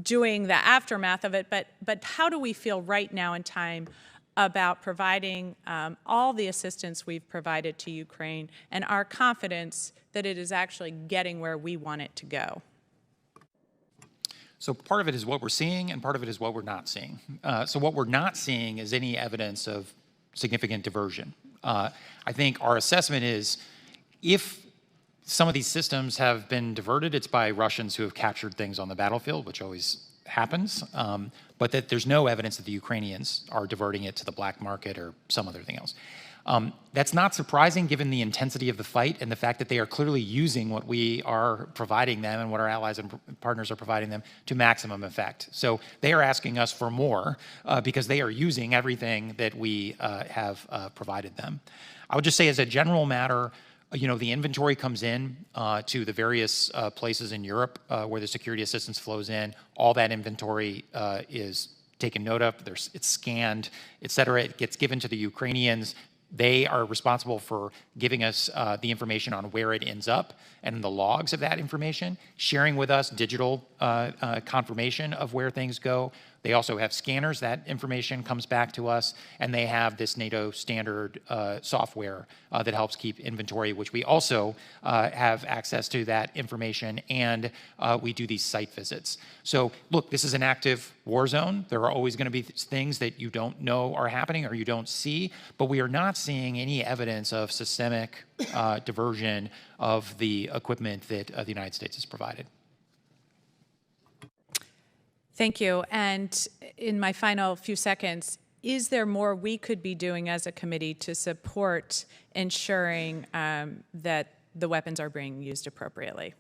doing the aftermath of it, but how do we feel right now in time about providing all the assistance we've provided to Ukraine and our confidence that it is actually getting where we want it to go? So part of it is what we're seeing, and part of it is what we're not seeing. So what we're not seeing is any evidence of significant diversion. I think our assessment is if some of these systems have been diverted, it's by Russians who have captured things on the battlefield, which always happens, but that there's no evidence that the Ukrainians are diverting it to the black market or some other thing else. That's not surprising given the intensity of the fight and the fact that they are clearly using what we are providing them and what our allies and partners are providing them to maximum effect. So they are asking us for more because they are using everything that we have provided them. I would just say as a general matter, you know, the inventory comes in to the various places in Europe where the security assistance flows in. All that inventory is taken note of, it's scanned, et cetera. It gets given to the Ukrainians. They are responsible for giving us the information on where it ends up and the logs of that information, sharing with us digital confirmation of where things go. They also have scanners. That information comes back to us, and they have this NATO standard software that helps keep inventory, which we also have access to that information, and we do these site visits. So look, this is an active war zone. There are always going to be things that you don't know are happening or you don't see, but we are not seeing any evidence of systemic diversion of the equipment that the United States has provided. Thank you. And in my final few seconds, is there more we could be doing as a committee to support ensuring that the weapons are being used appropriately?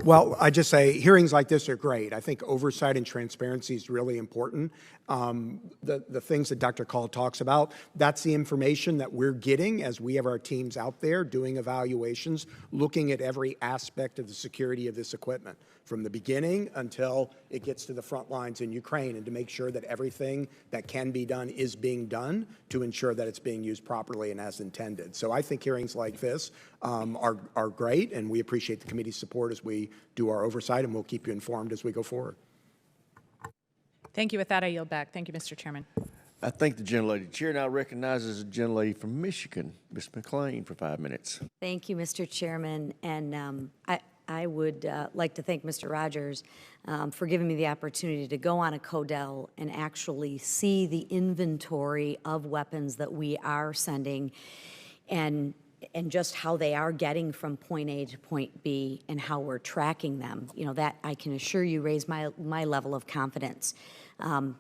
Well, I just say hearings like this are great. I think oversight and transparency is really important. The things that Dr. Kahl talks about, that's the information that we're getting as we have our teams out there doing evaluations, looking at every aspect of the security of this equipment, from the beginning until it gets to the front lines in Ukraine, and to make sure that everything that can be done is being done to ensure that it's being used properly and as intended. So I think hearings like this are great, and we appreciate the committee's support as we do our oversight, and we'll keep you informed as we go forward. Thank you. With that, I yield back. Thank you, Mr. Chairman. I thank the gentlelady. The chair now recognizes the gentlelady from Michigan, Ms. McClain, for 5 minutes. Thank you, Mr. Chairman. And I would like to thank Mr. Rogers for giving me the opportunity to go on a CODEL and actually see the inventory of weapons that we are sending, and just how they are getting from point A to point B and how we're tracking them. You know, that I can assure you raised my level of confidence.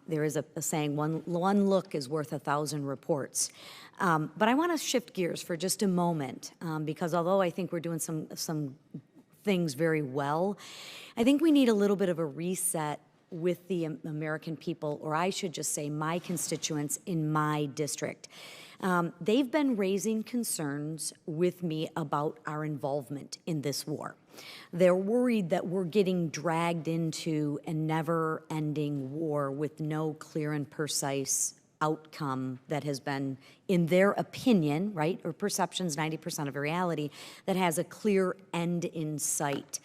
There is a saying, one look is worth 1,000 reports. But I want to shift gears for just a moment, because although I think we're doing some things very well, I think we need a little bit of a reset with the American people, or I should just say my constituents in my district. They've been raising concerns with me about our involvement in this war. They're worried that we're getting dragged into a never-ending war with no clear and precise outcome that has been, in their opinion, right, or perceptions, 90% of reality, that has a clear end in sight.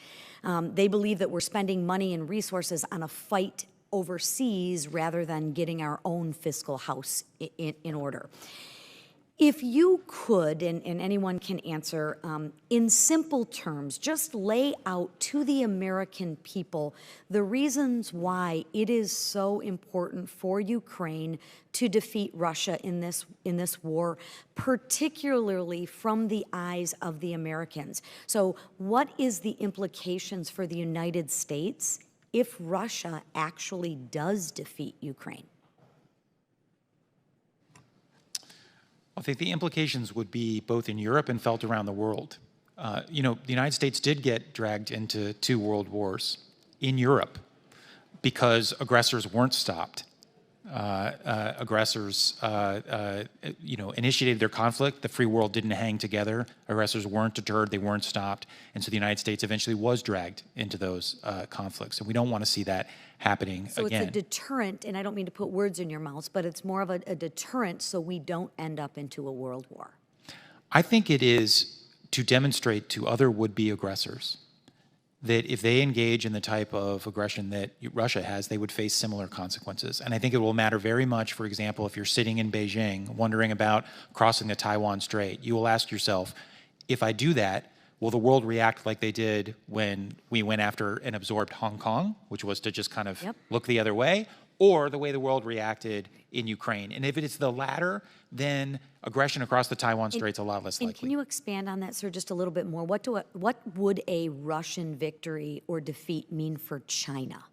They believe that we're spending money and resources on a fight overseas rather than getting our own fiscal house in order. If you could, and anyone can answer, in simple terms, just lay out to the American people the reasons why it is so important for Ukraine to defeat Russia in this war, particularly from the eyes of the Americans. So what is the implications for the United States if Russia actually does defeat Ukraine? I think the implications would be both in Europe and felt around the world. You know, the United States did get dragged into 2 world wars in Europe because aggressors weren't stopped. Aggressors, you know, initiated their conflict. The free world didn't hang together. Aggressors weren't deterred. They weren't stopped. And so the United States eventually was dragged into those conflicts. And we don't want to see that happening so again. It's a deterrent, and I don't mean to put words in your mouth, but it's more of a deterrent so we don't end up into a world war. I think it is to demonstrate to other would-be aggressors that if they engage in the type of aggression that Russia has, they would face similar consequences. And I think it will matter very much, for example, if you're sitting in Beijing wondering about crossing the Taiwan Strait, you will ask yourself, if I do that, will the world react like they did when we went after and absorbed Hong Kong, which was to just kind of look the other way, or the way the world reacted in Ukraine? And if it's the latter, then aggression across the Taiwan Strait's a lot less likely. And can you expand on that, sir, just a little bit more? What would a Russian victory or defeat mean for China?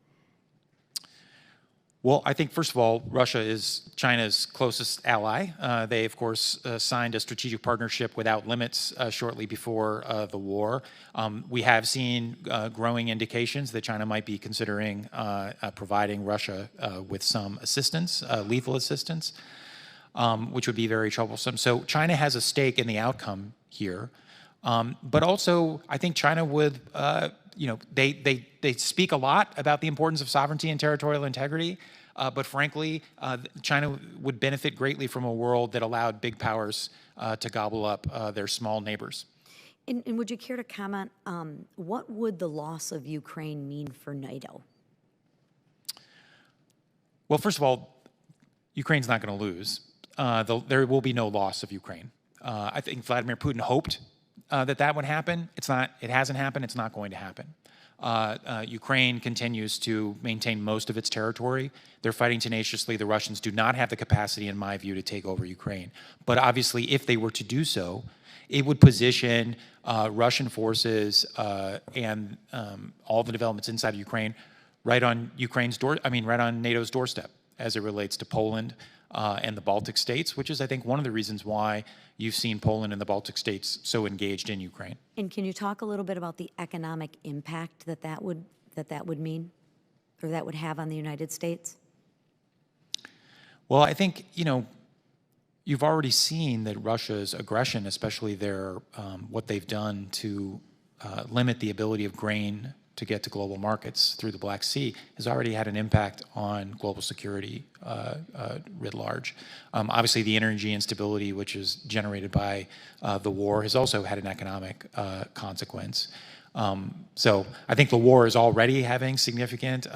Well, I think, first of all, Russia is China's closest ally. They, of course, signed a strategic partnership without limits shortly before the war. We have seen growing indications that China might be considering providing Russia with some assistance, lethal assistance, which would be very troublesome. So China has a stake in the outcome here. But also, I think China would, you know, they speak a lot about the importance of sovereignty and territorial integrity, but frankly, China would benefit greatly from a world that allowed big powers to gobble up their small neighbors. And would you care to comment, what would the loss of Ukraine mean for NATO? Well, first of all, Ukraine's not going to lose. There will be no loss of Ukraine. I think Vladimir Putin hoped that would happen. It's not. It hasn't happened. It's not going to happen. Ukraine continues to maintain most of its territory. They're fighting tenaciously. The Russians do not have the capacity, in my view, to take over Ukraine. But obviously, if they were to do so, it would position Russian forces and all the developments inside of Ukraine right on right on NATO's doorstep as it relates to Poland and the Baltic states, which is, I think, one of the reasons why you've seen Poland and the Baltic states so engaged in Ukraine. And can you talk a little bit about the economic impact that would mean, or that would have on the United States? Well, I think, you've already seen that Russia's aggression, especially what they've done to limit the ability of grain to get to global markets through the Black Sea, has already had an impact on global security writ large. Obviously, the energy instability, which is generated by the war, has also had an economic consequence. So I think the war is already having significant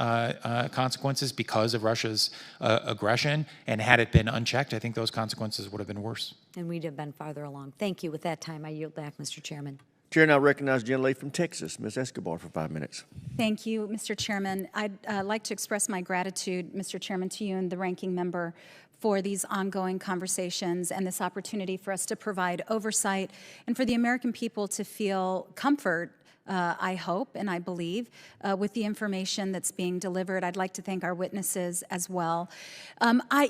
consequences because of Russia's aggression, and had it been unchecked, I think those consequences would have been worse. And we'd have been farther along. Thank you. With that time, I yield back, Mr. Chairman. Chair now recognizes the gentlelady from Texas, Ms. Escobar, for 5 minutes. Thank you, Mr. Chairman. I'd like to express my gratitude, Mr. Chairman, to you and the ranking member for these ongoing conversations and this opportunity for us to provide oversight and for the American people to feel comfort, I hope and I believe, with the information that's being delivered. I'd like to thank our witnesses as well. I'd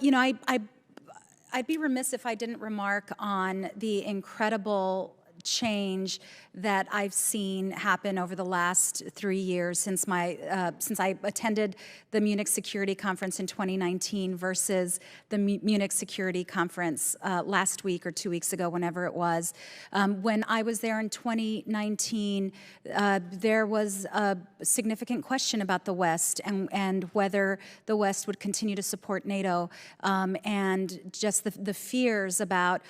be remiss if I didn't remark on the incredible change that I've seen happen over the last 3 years since I attended the Munich Security Conference in 2019 versus the Munich Security Conference last week or 2 weeks ago, whenever it was. When I was there in 2019, there was a significant question about the West and whether the West would continue to support NATO, and just the fears about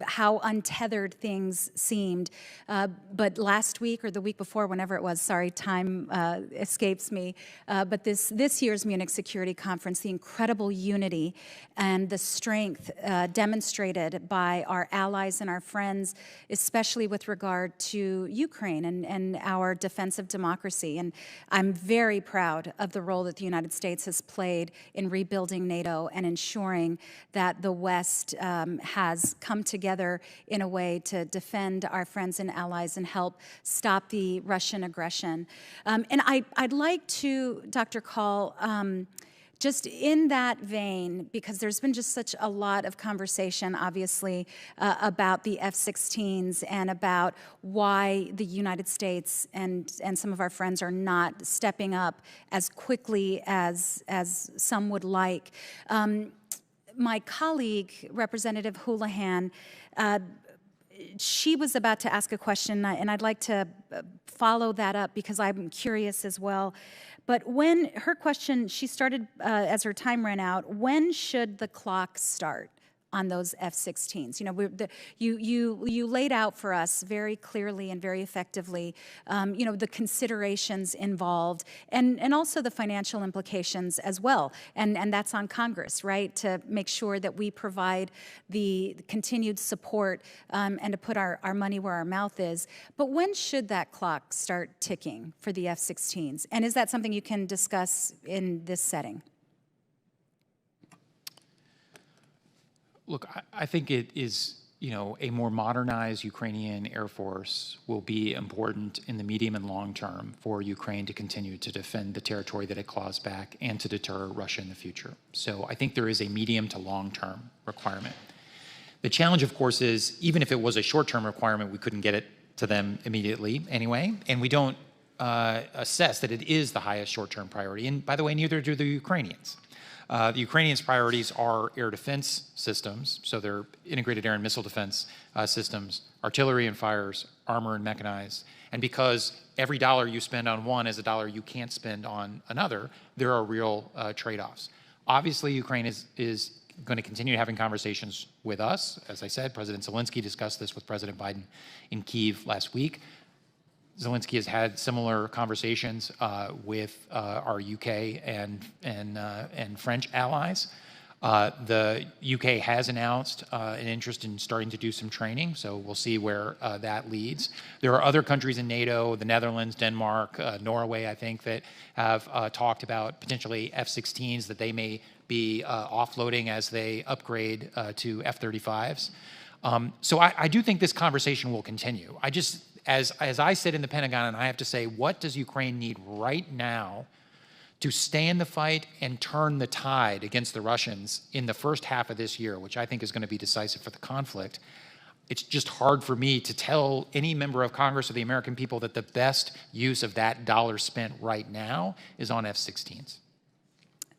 how untethered things seemed. But last week or the week before, whenever it was, sorry, time escapes me, but this year's Munich Security Conference, the incredible unity and the strength demonstrated by our allies and our friends, especially with regard to Ukraine and our defense of democracy. And I'm very proud of the role that the United States has played in rebuilding NATO and ensuring that the West has come together in a way to defend our friends and allies and help stop the Russian aggression. And I'd like to, Dr. Kahl, just in that vein, because there's been just such a lot of conversation, obviously, about the F-16s and about why the United States and some of our friends are not stepping up as quickly as some would like. My colleague, Representative Houlihan, she was about to ask a question, and I'd like to follow that up because I'm curious as well. But when her question, she started as her time ran out, when should the clock start on those F-16s? You laid out for us very clearly and very effectively, the considerations involved and also the financial implications as well. And that's on Congress, right, to make sure that we provide the continued support and to put our money where our mouth is. But when should that clock start ticking for the F-16s? And is that something you can discuss in this setting? Look, I think it is, a more modernized Ukrainian Air Force will be important in the medium and long term for Ukraine to continue to defend the territory that it claws back and to deter Russia in the future. So I think there is a medium to long-term requirement. The challenge, of course, is even if it was a short-term requirement, we couldn't get it to them immediately anyway, and we don't assess that it is the highest short-term priority. And by the way, neither do the Ukrainians. The Ukrainians' priorities are air defense systems, so they're integrated air and missile defense systems, artillery and fires, armor and mechanized. And because every dollar you spend on one is a dollar you can't spend on another, there are real trade-offs. Obviously, Ukraine is going to continue having conversations with us. As I said, President Zelensky discussed this with President Biden in Kyiv last week. Zelensky has had similar conversations with our UK and French allies. The UK has announced an interest in starting to do some training, so we'll see where that leads. There are other countries in NATO, the Netherlands, Denmark, Norway, I think, that have talked about potentially F-16s that they may be offloading as they upgrade to F-35s. So I do think this conversation will continue. I just, as I sit in the Pentagon, and I have to say, what does Ukraine need right now to stay in the fight and turn the tide against the Russians in the first half of this year, which I think is going to be decisive for the conflict? It's just hard for me to tell any member of Congress or the American people that the best use of that dollar spent right now is on F-16s.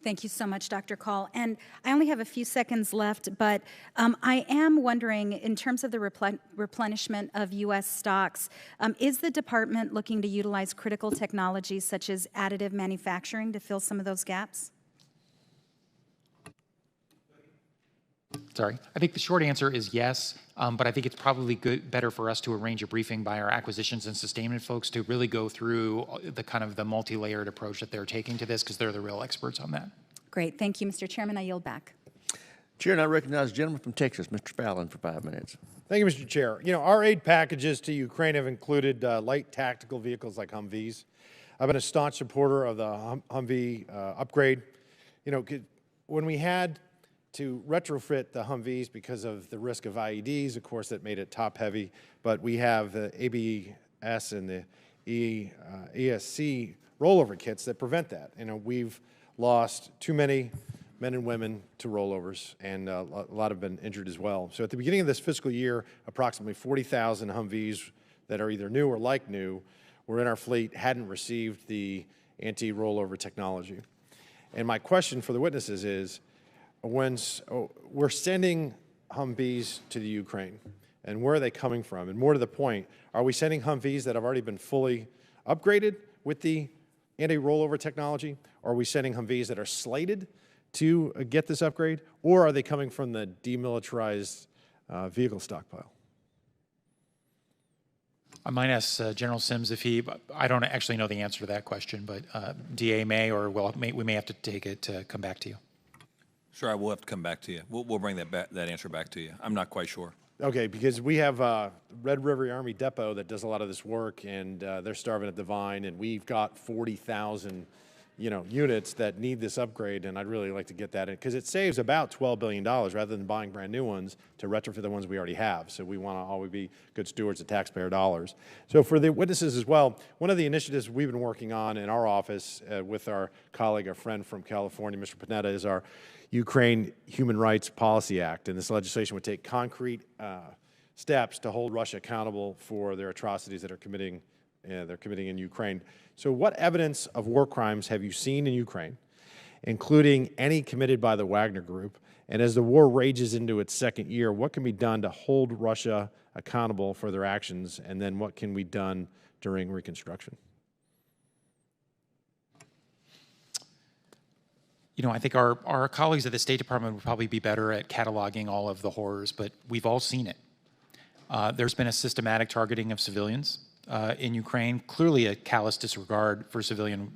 Thank you so much, Dr. Kahl. And I only have a few seconds left, but I am wondering, in terms of the replenishment of U.S. stocks, is the department looking to utilize critical technologies such as additive manufacturing to fill some of those gaps? Sorry. I think the short answer is yes, but I think it's probably better for us to arrange a briefing by our acquisitions and sustainment folks to really go through the kind of the multi-layered approach that they're taking to this, because they're the real experts on that. Great. Thank you, Mr. Chairman. I yield back. Chair, and I recognize the gentleman from Texas, Mr. Fallon, for 5 minutes. Thank you, Mr. Chair. You know, our aid packages to Ukraine have included light tactical vehicles like Humvees. I've been a staunch supporter of the Humvee upgrade. You know, when we had to retrofit the Humvees because of the risk of IEDs, of course, that made it top heavy, but we have the ABS and the ESC rollover kits that prevent that. You know, we've lost too many men and women to rollovers, and a lot have been injured as well. So at the beginning of this fiscal year, approximately 40,000 Humvees that are either new or like new were in our fleet, hadn't received the anti-rollover technology. And my question for the witnesses is, when we're sending Humvees to the Ukraine, and where are they coming from? And more to the point, are we sending Humvees that have already been fully upgraded with the anti-rollover technology? Or are we sending Humvees that are slated to get this upgrade? Or are they coming from the demilitarized vehicle stockpile? I might ask General Sims if I don't actually know the answer to that question, but DA may, or we may have to take it to come back to you. Sure, I will have to come back to you. We'll bring that answer back to you. I'm not quite sure. Okay, because we have Red River Army Depot that does a lot of this work, and they're starving at the vine, and we've got 40,000, units that need this upgrade, and I'd really like to get that in, because it saves about $12 billion rather than buying brand new ones to retrofit the ones we already have. So we want to always be good stewards of taxpayer dollars. So for the witnesses as well, one of the initiatives we've been working on in our office with our colleague, our friend from California, Mr. Panetta, is our Ukraine Human Rights Policy Act, and this legislation would take concrete steps to hold Russia accountable for their atrocities that they're committing in Ukraine. So what evidence of war crimes have you seen in Ukraine, including any committed by the Wagner Group? And as the war rages into its second year, what can be done to hold Russia accountable for their actions? And then what can be done during reconstruction? I think our colleagues at the State Department would probably be better at cataloging all of the horrors, but we've all seen it. There's been a systematic targeting of civilians in Ukraine, clearly a callous disregard for civilian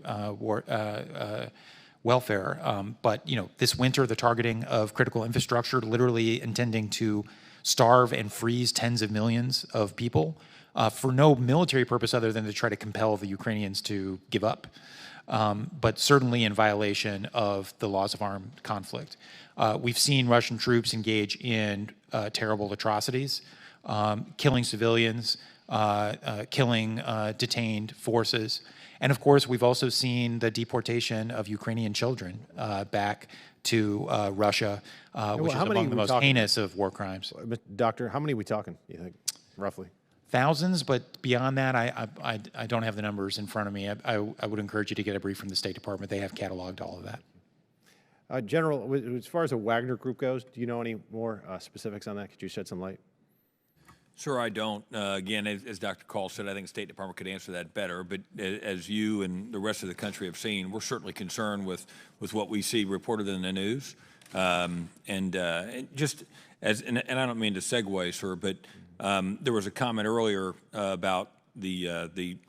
welfare. But this winter, the targeting of critical infrastructure, literally intending to starve and freeze tens of millions of people for no military purpose other than to try to compel the Ukrainians to give up. But certainly in violation of the laws of armed conflict. We've seen Russian troops engage in terrible atrocities, killing civilians, killing detained forces. And of course, we've also seen the deportation of Ukrainian children back to Russia, which is among the most heinous of war crimes. Doctor, how many are we talking, you think, roughly? Thousands, but beyond that, I don't have the numbers in front of me. I would encourage you to get a brief from the State Department. They have cataloged all of that. General, as far as the Wagner Group goes, do you know any more specifics on that? Could you shed some light? Sure, I don't. Again, as Dr. Kahl said, I think the State Department could answer that better. But as you and the rest of the country have seen, we're certainly concerned with what we see reported in the news. And I don't mean to segue, sir, but there was a comment earlier about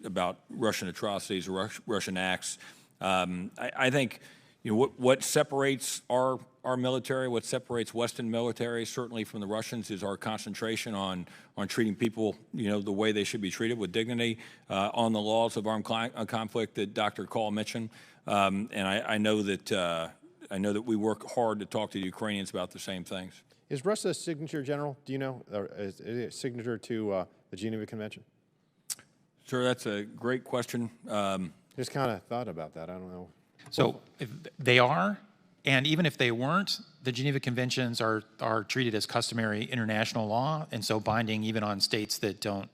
about Russian atrocities or Russian acts. I think what separates our military, what separates Western military, certainly from the Russians, is our concentration on treating people, the way they should be treated, with dignity, on the laws of armed conflict that Dr. Kahl mentioned. And I know that we work hard to talk to the Ukrainians about the same things. Is Russia a signature, General? Do you know? Or is it a signature to the Geneva Convention? Sir, that's a great question. Just kind of thought about that. I don't know. So if they are, and even if they weren't, the Geneva Conventions are treated as customary international law, and so binding even on states that don't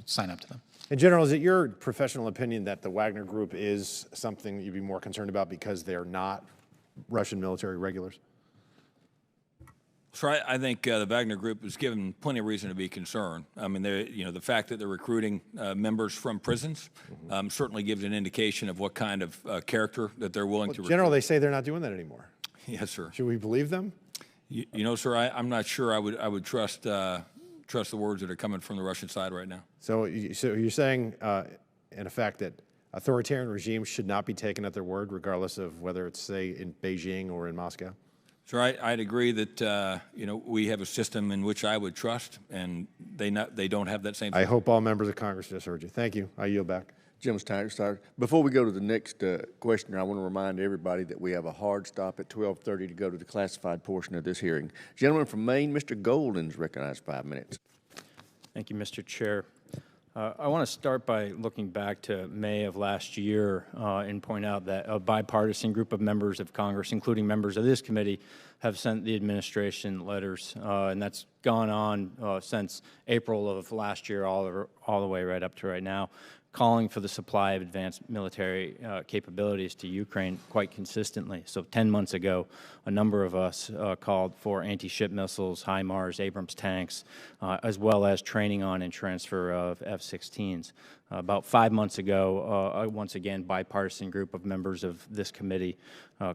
sign up to them. And General, is it your professional opinion that the Wagner Group is something you'd be more concerned about because they're not Russian military regulars? So I think the Wagner Group is given plenty of reason to be concerned. I mean, the fact that they're recruiting members from prisons certainly gives an indication of what kind of character that they're willing to recruit. General, they say they're not doing that anymore. Yes, sir. Should we believe them? Sir, I'm not sure I would trust the words that are coming from the Russian side right now. So you're saying, in effect, that authoritarian regimes should not be taken at their word, regardless of whether it's, say, in Beijing or in Moscow? Sir, I'd agree that we have a system in which I would trust, and they don't have that same system. I hope all members of Congress just heard you. Thank you. I yield back. Gentleman's time started. Before we go to the next questioner, I want to remind everybody that we have a hard stop at 12:30 to go to the classified portion of this hearing. Gentleman from Maine, Mr. Golden, is recognized 5 minutes. Thank you, Mr. Chair. I want to start by looking back to May of last year and point out that a bipartisan group of members of Congress, including members of this committee, have sent the administration letters, and that's gone on since April of last year, all the way right up to right now, calling for the supply of advanced military capabilities to Ukraine quite consistently. So 10 months ago, a number of us called for anti-ship missiles, HIMARS, Abrams tanks, as well as training on and transfer of F-16s. About 5 months ago, once again, bipartisan group of members of this committee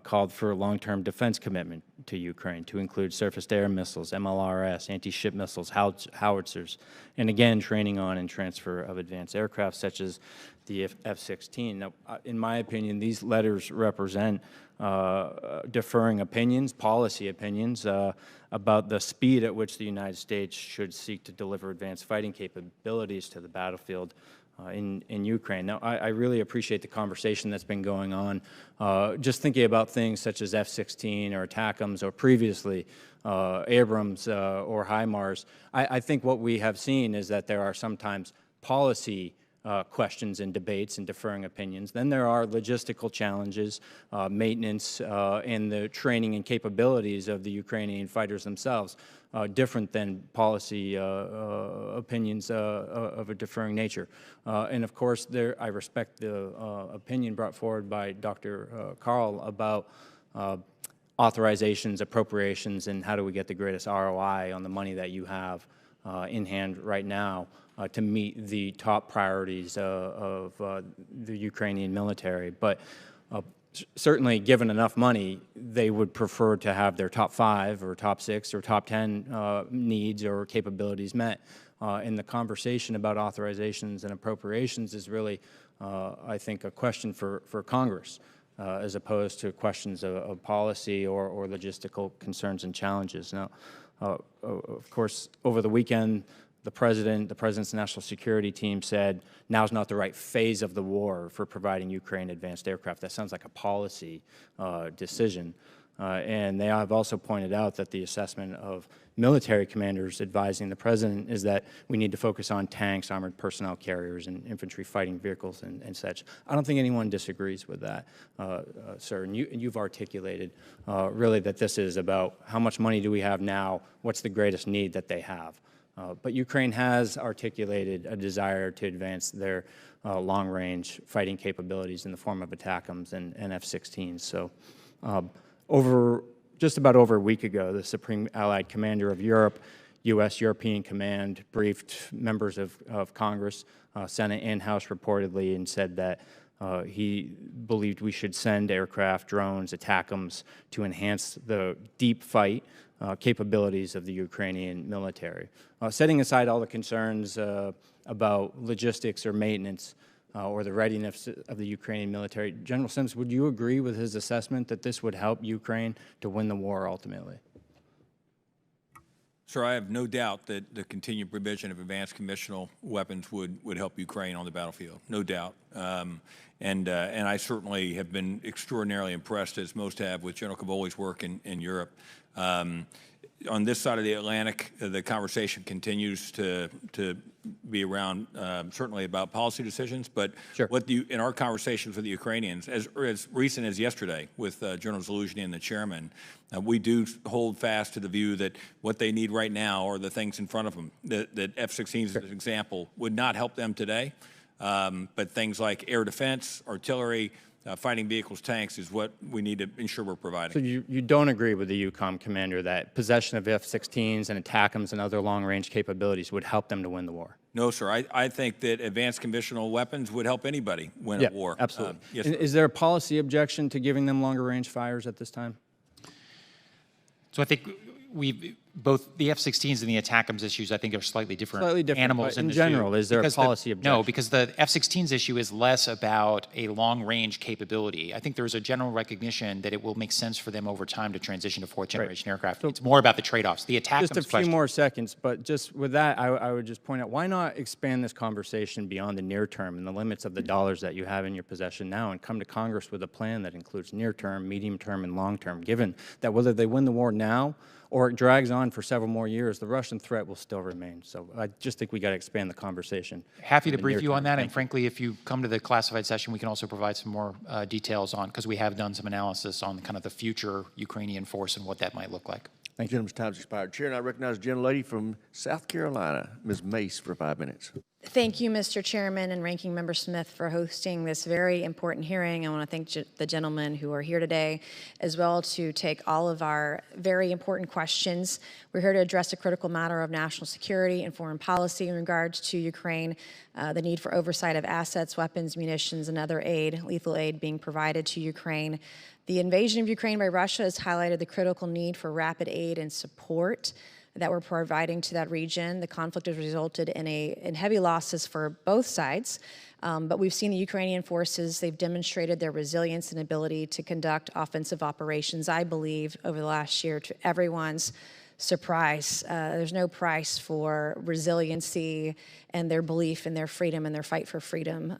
called for a long-term defense commitment to Ukraine to include surface-to-air missiles, MLRS, anti-ship missiles, howitzers, and again, training on and transfer of advanced aircraft such as the F-16. Now, in my opinion, these letters represent differing opinions, policy opinions, about the speed at which the United States should seek to deliver advanced fighting capabilities to the battlefield in Ukraine. Now, I really appreciate the conversation that's been going on. Just thinking about things such as F-16 or ATACMS or previously Abrams or HIMARS, I think what we have seen is that there are sometimes policy questions and debates and differing opinions. Then there are logistical challenges, maintenance, and the training and capabilities of the Ukrainian fighters themselves, different than policy opinions of a differing nature. And of course, I respect the opinion brought forward by Dr. Kahl about authorizations, appropriations, and how do we get the greatest ROI on the money that you have in hand right now to meet the top priorities of the Ukrainian military. But certainly, given enough money, they would prefer to have their top 5 or top 6 or top 10 needs or capabilities met. And the conversation about authorizations and appropriations is really, I think, a question for Congress, as opposed to questions of policy or logistical concerns and challenges. Now, of course, over the weekend, the President's national security team said now's not the right phase of the war for providing Ukraine advanced aircraft. That sounds like a policy decision. And they have also pointed out that the assessment of military commanders advising the President is that we need to focus on tanks, armored personnel carriers, and infantry fighting vehicles and such. I don't think anyone disagrees with that, sir. And you've articulated really that this is about how much money do we have now, what's the greatest need that they have. But Ukraine has articulated a desire to advance their long-range fighting capabilities in the form of ATACMS and F-16s. So just about over a week ago, the Supreme Allied Commander of Europe, U.S. European Command, briefed members of Congress, Senate and House reportedly, and said that he believed we should send aircraft, drones, ATACMS to enhance the deep fight capabilities of the Ukrainian military. Setting aside all the concerns about logistics or maintenance or the readiness of the Ukrainian military, General Sims, would you agree with his assessment that this would help Ukraine to win the war ultimately? Sir, I have no doubt that the continued provision of advanced conventional weapons would help Ukraine on the battlefield, no doubt. And I certainly have been extraordinarily impressed, as most have, with General Cavoli's work in Europe. On this side of the Atlantic, the conversation continues to be around certainly about policy decisions, but in our conversations with the Ukrainians, as recent as yesterday with General Zaluzhny and the chairman, we do hold fast to the view that what they need right now are the things in front of them. That F-16s, as an example, would not help them today, but things like air defense, artillery, fighting vehicles, tanks is what we need to ensure we're providing. So you don't agree with the EUCOM commander that possession of F-16s and ATACMS and other long-range capabilities would help them to win the war? No, sir. I think that advanced conventional weapons would help anybody win a war. Absolutely. Yes, is there a policy objection to giving them longer-range fires at this time? So I think both the F-16s and the ATACMS issues, I think, are slightly different animals. In general, is there a policy objection? No, because the F-16s issue is less about a long-range capability. I think there is a general recognition that it will make sense for them over time to transition to fourth-generation aircraft. It's more about the trade-offs. The ATACMS Just a few more seconds, but just with that, I would just point out, why not expand this conversation beyond the near term and the limits of the dollars that you have in your possession now and come to Congress with a plan that includes near-term, medium-term, and long-term, given that whether they win the war now or it drags on for several more years, the Russian threat will still remain. So I just think we got to expand the conversation. Happy to brief you on that, and frankly, if you come to the classified session, we can also provide some more details on, because we have done some analysis on kind of the future Ukrainian force and what that might look like. Thank you. Gentleman's time's expired. Chair, and I recognize the gentlelady from South Carolina, Ms. Mace, for 5 minutes. Thank you, Mr. Chairman and Ranking Member Smith, for hosting this very important hearing. I want to thank the gentlemen who are here today, as well to take all of our very important questions. We're here to address a critical matter of national security and foreign policy in regards to Ukraine, the need for oversight of assets, weapons, munitions, and other aid, lethal aid being provided to Ukraine. The invasion of Ukraine by Russia has highlighted the critical need for rapid aid and support that we're providing to that region. The conflict has resulted in heavy losses for both sides, but we've seen the Ukrainian forces, they've demonstrated their resilience and ability to conduct offensive operations, I believe, over the last year to everyone's surprise. There's no price for resiliency and their belief in their freedom and their fight for freedom.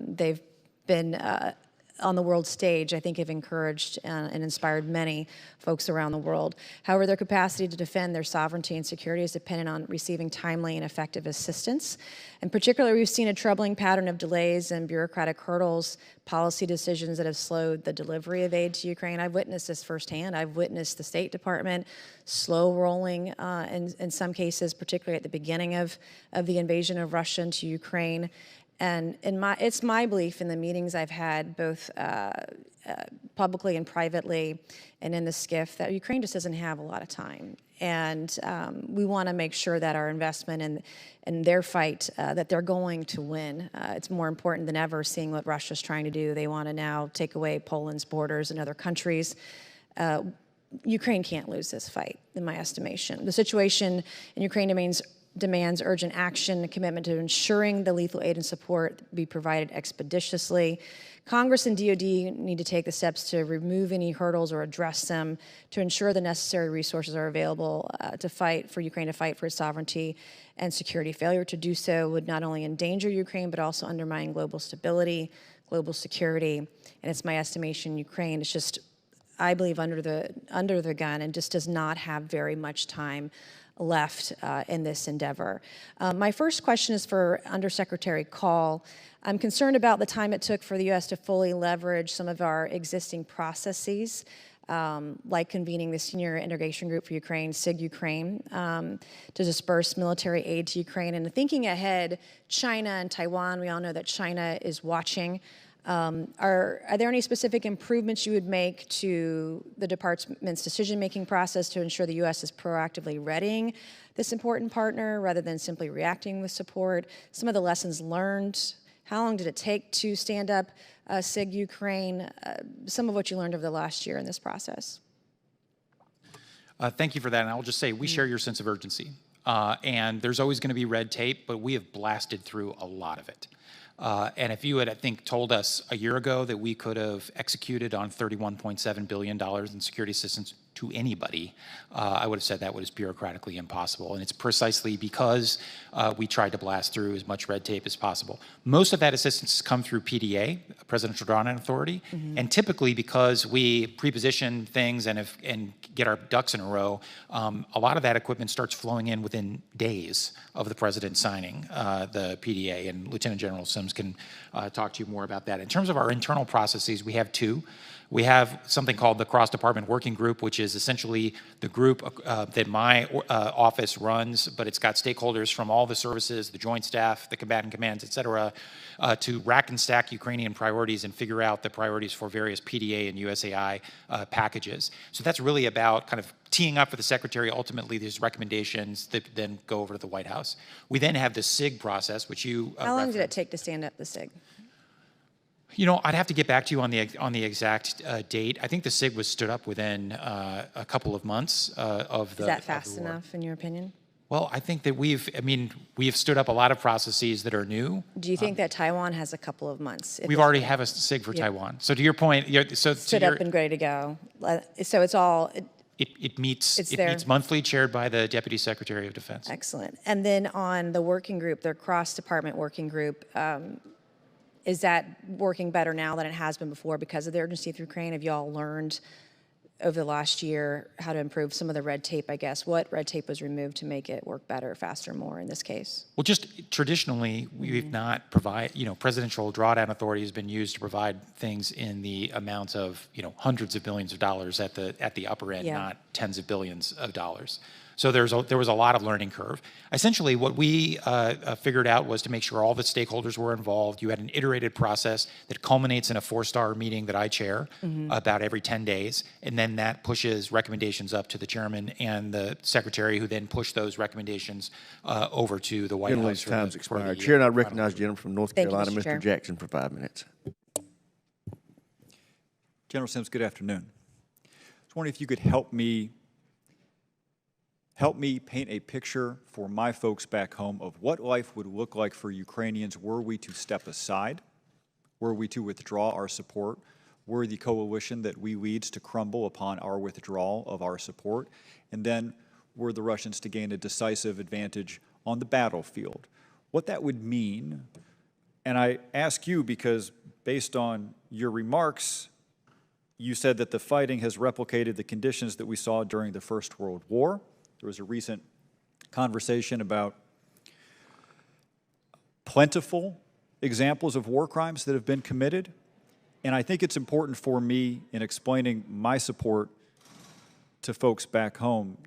They've been on the world stage, I think, have encouraged and inspired many folks around the world. However, their capacity to defend their sovereignty and security is dependent on receiving timely and effective assistance. In particular, we've seen a troubling pattern of delays and bureaucratic hurdles, policy decisions that have slowed the delivery of aid to Ukraine. I've witnessed this firsthand. I've witnessed the State Department slow rolling in some cases, particularly at the beginning of the invasion of Russia into Ukraine. And it's my belief in the meetings I've had, both publicly and privately, and in the SCIF, that Ukraine just doesn't have a lot of time. And we want to make sure that our investment in their fight, that they're going to win. It's more important than ever, seeing what Russia's trying to do. They want to now take away Poland's borders and other countries. Ukraine can't lose this fight, in my estimation. The situation in Ukraine demands urgent action, a commitment to ensuring the lethal aid and support be provided expeditiously. Congress and DoD need to take the steps to remove any hurdles or address them to ensure the necessary resources are available to fight for Ukraine to fight for its sovereignty and security. Failure to do so would not only endanger Ukraine, but also undermine global stability, global security. And it's my estimation, Ukraine is just, I believe, under the gun and just does not have very much time left in this endeavor. My first question is for Undersecretary Kahl. I'm concerned about the time it took for the U.S. to fully leverage some of our existing processes, like convening the Senior Integration Group for Ukraine, SIG Ukraine, to disperse military aid to Ukraine. And thinking ahead, China and Taiwan, we all know that China is watching. Are there any specific improvements you would make to the department's decision-making process to ensure the U.S. is proactively readying this important partner rather than simply reacting with support? Some of the lessons learned, how long did it take to stand up SIG Ukraine? Some of what you learned over the last year in this process. Thank you for that, and I'll just say we share your sense of urgency. And there's always going to be red tape, but we have blasted through a lot of it. And if you had, I think, told us a year ago that we could have executed on $31.7 billion in security assistance to anybody, I would have said that was bureaucratically impossible. And it's precisely because we tried to blast through as much red tape as possible. Most of that assistance has come through PDA, Presidential Drawdown Authority, and typically because we pre-position things and get our ducks in a row, a lot of that equipment starts flowing in within days of the president signing the PDA, and Lieutenant General Sims can talk to you more about that. In terms of our internal processes, we have two. We have something called the Cross-Department Working Group, which is essentially the group that my office runs, but it's got stakeholders from all the services, the Joint Staff, the combatant commands, et cetera, to rack and stack Ukrainian priorities and figure out the priorities for various PDA and USAI packages. So that's really about kind of teeing up for the Secretary. Ultimately, these recommendations that then go over to the White House. We then have the SIG process, which you How long did it take to stand up the SIG? You know, I'd have to get back to you on the exact date. I think the SIG was stood up within a couple of months of the. Is that fast enough, in your opinion? Well, I think that we've stood up a lot of processes that are new. Do you think that Taiwan has a couple of months? We've already have a SIG for Taiwan. So to your point, stood up and ready to go. So it's all. It meets monthly, chaired by the Deputy Secretary of Defense. Excellent. And then on the working group, their cross-department working group. Is that working better now than it has been before because of the urgency through Ukraine? Have you all learned over the last year how to improve some of the red tape, I guess? What red tape was removed to make it work better, faster, more in this case? Well, just traditionally, we've not Presidential Drawdown Authority has been used to provide things in the amounts of, hundreds of billions of dollars at the upper end, not tens of billions of dollars. So there was a lot of learning curve. Essentially, what we figured out was to make sure all the stakeholders were involved. You had an iterated process that culminates in a 4-star meeting that I chair about every 10 days, and then that pushes recommendations up to the chairman and the secretary, who then push those recommendations over to the White House. Time's expired. Chair, and I recognize the gentleman from North Carolina, Mr. Jackson, for 5 minutes. General Sims, good afternoon. I was wondering if you could help me paint a picture for my folks back home of what life would look like for Ukrainians were we to step aside, were we to withdraw our support, were the coalition that we lead to crumble upon our withdrawal of our support, and then were the Russians to gain a decisive advantage on the battlefield. What that would mean, and I ask you because based on your remarks, you said that the fighting has replicated the conditions that we saw during the First World War. There was a recent conversation about plentiful examples of war crimes that have been committed. And I think it's important for me in explaining my support to folks back home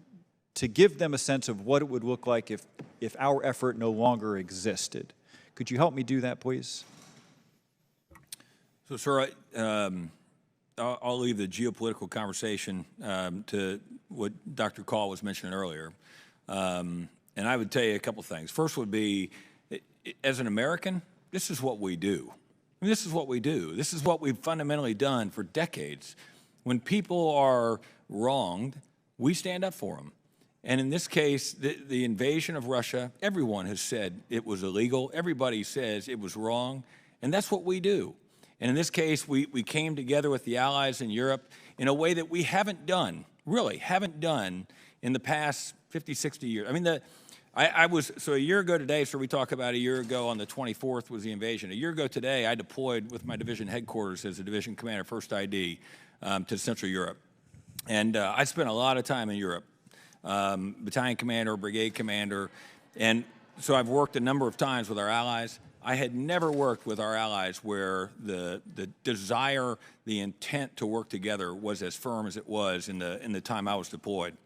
to give them a sense of what it would look like if our effort no longer existed. Could you help me do that, please? So, sir, I'll leave the geopolitical conversation to what Dr. Kahl was mentioning earlier. And I would tell you a couple things. First would be, as an American, this is what we do. I mean, this is what we do. This is what we've fundamentally done for decades. When people are wronged, we stand up for them. And in this case, the invasion of Russia, everyone has said it was illegal. Everybody says it was wrong. And that's what we do. And in this case, we came together with the allies in Europe in a way that we haven't done, really haven't done in the past 50, 60 years. I mean, so a year ago today, so we talk about a year ago on the 24th was the invasion. A year ago today, I deployed with my division headquarters as a division commander, 1st ID, to Central Europe. And I spent a lot of time in Europe, battalion commander, brigade commander. And so I've worked a number of times with our allies. I had never worked with our allies where the desire, the intent to work together was as firm as it was in the time I was deployed.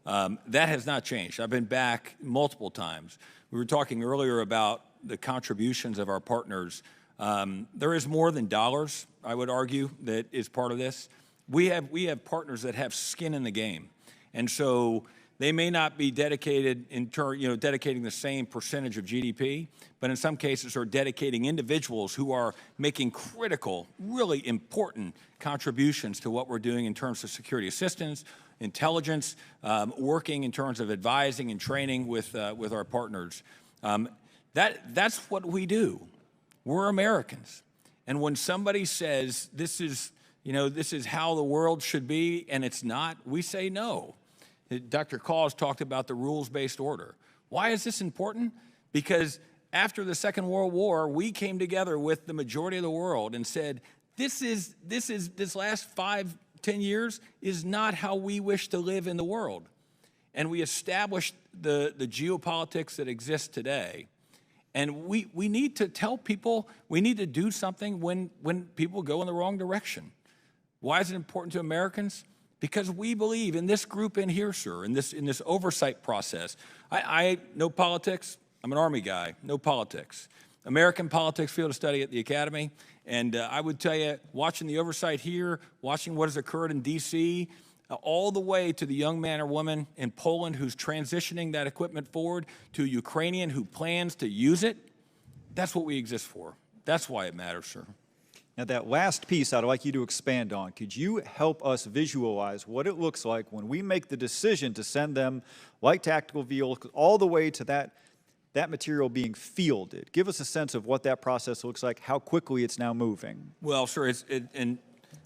That has not changed. I've been back multiple times. We were talking earlier about the contributions of our partners. There is more than dollars, I would argue, that is part of this. We have partners that have skin in the game, and so they may not be dedicated dedicating the same percentage of GDP, but in some cases are dedicating individuals who are making critical, really important contributions to what we're doing in terms of security assistance, intelligence, working in terms of advising and training with our partners. That's what we do. We're Americans. And when somebody says this is how the world should be and it's not, we say no. Dr. Kahl has talked about the rules-based order. Why is this important? Because after the Second World War, we came together with the majority of the world and said, this last 5-10 years is not how we wish to live in the world. And we established the geopolitics that exist today. And we need to tell people we need to do something when people go in the wrong direction. Why is it important to Americans? Because we believe in this group in here, sir, in this oversight process. I know politics. I'm an Army guy. No politics. American politics field of study at the Academy. And I would tell you, watching the oversight here, watching what has occurred in D.C., all the way to the young man or woman in Poland who's transitioning that equipment forward, to a Ukrainian who plans to use it, that's what we exist for. That's why it matters, sir. Now, that last piece I'd like you to expand on. Could you help us visualize what it looks like when we make the decision to send them light tactical vehicles all the way to that material being fielded? Give us a sense of what that process looks like, how quickly it's now moving. Well, sir, and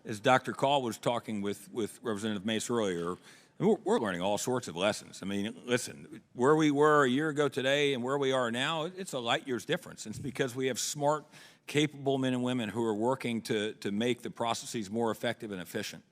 as Dr. Kahl was talking with Representative Mace earlier, we're learning all sorts of lessons. I mean, listen, where we were a year ago today and where we are now, it's a light year's difference. It's because we have smart, capable men and women who are working to make the processes more effective and efficient.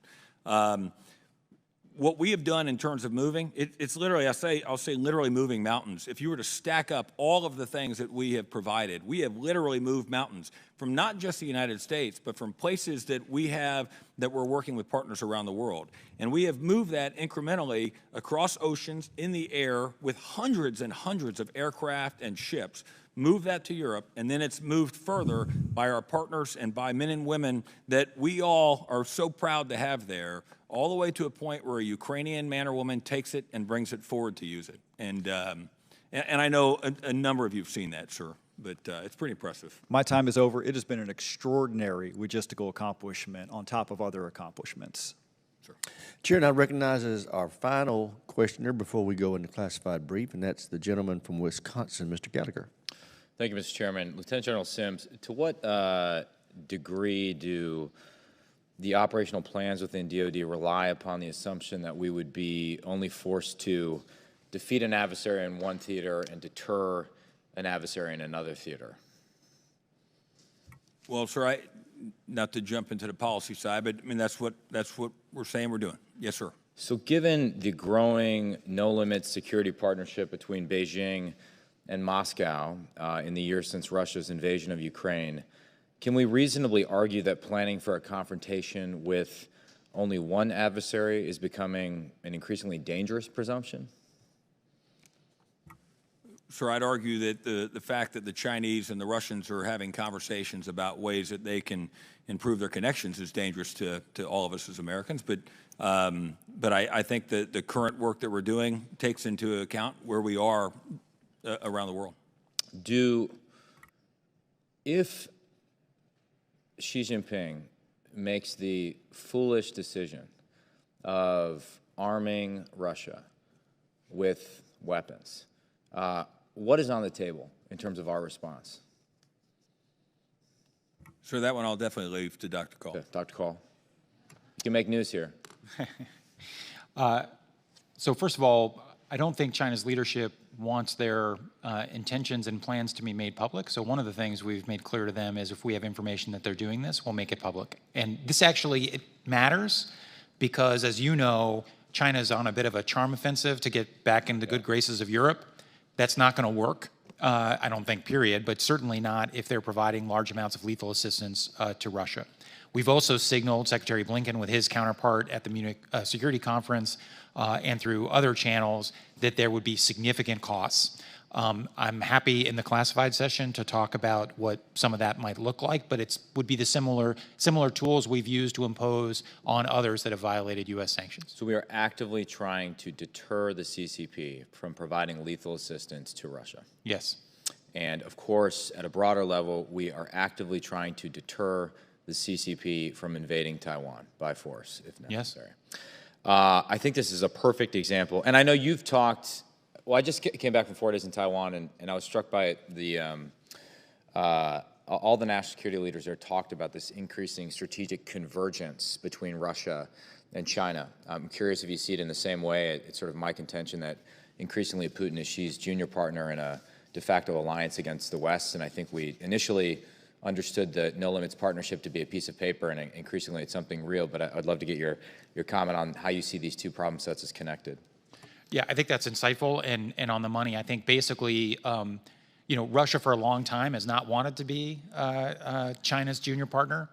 What we have done in terms of moving, it's literally, I'll say literally moving mountains. If you were to stack up all of the things that we have provided, we have literally moved mountains from not just the United States, but from places that we're working with partners around the world. And we have moved that incrementally across oceans, in the air, with hundreds and hundreds of aircraft and ships. Move that to Europe, and then it's moved further by our partners and by men and women that we all are so proud to have there, all the way to a point where a Ukrainian man or woman takes it and brings it forward to use it. And I know a number of you have seen that, sir, but it's pretty impressive. My time is over. It has been an extraordinary logistical accomplishment on top of other accomplishments. Sure. Chair now recognizes our final questioner before we go into classified brief, and that's the gentleman from Wisconsin, Mr. Gallagher. Thank you, Mr. Chairman. Lieutenant General Sims, to what degree do the operational plans within DoD rely upon the assumption that we would be only forced to defeat an adversary in one theater and deter an adversary in another theater? Well, sir, not to jump into the policy side, but I mean that's what we're saying we're doing. Yes, sir. So given the growing no-limits security partnership between Beijing and Moscow in the years since Russia's invasion of Ukraine, can we reasonably argue that planning for a confrontation with only one adversary is becoming an increasingly dangerous presumption? Sir, I'd argue that the fact that the Chinese and the Russians are having conversations about ways that they can improve their connections is dangerous to all of us as Americans. But I think that the current work that we're doing takes into account where we are around the world. If Xi Jinping makes the foolish decision of arming Russia with weapons, what is on the table in terms of our response? Sir, that one I'll definitely leave to Dr. Kahl. Okay, Dr. Kahl, you can make news here. So first of all, I don't think China's leadership wants their intentions and plans to be made public. So one of the things we've made clear to them is if we have information that they're doing this, we'll make it public. And this actually, it matters because, as you know, China's on a bit of a charm offensive to get back into the good graces of Europe. That's not going to work, I don't think, period, but certainly not if they're providing large amounts of lethal assistance to Russia. We've also signaled Secretary Blinken with his counterpart at the Munich Security Conference and through other channels that there would be significant costs. I'm happy in the classified session to talk about what some of that might look like, but it would be the similar tools we've used to impose on others that have violated U.S. sanctions. So we are actively trying to deter the CCP from providing lethal assistance to Russia? Yes. And of course, at a broader level, we are actively trying to deter the CCP from invading Taiwan by force, if necessary. I think this is a perfect example. And I know you've talked, well, I just came back from 4 days in Taiwan, and I was struck by all the national security leaders there talked about this increasing strategic convergence between Russia and China. I'm curious if you see it in the same way. It's sort of my contention that increasingly Putin is Xi's junior partner in a de facto alliance against the West, and I think we initially understood the no limits partnership to be a piece of paper, and increasingly it's something real. But I'd love to get your comment on how you see these two problem sets as connected. Yeah, I think that's insightful and on the money. I think basically, you know, Russia for a long time has not wanted to be China's junior partner.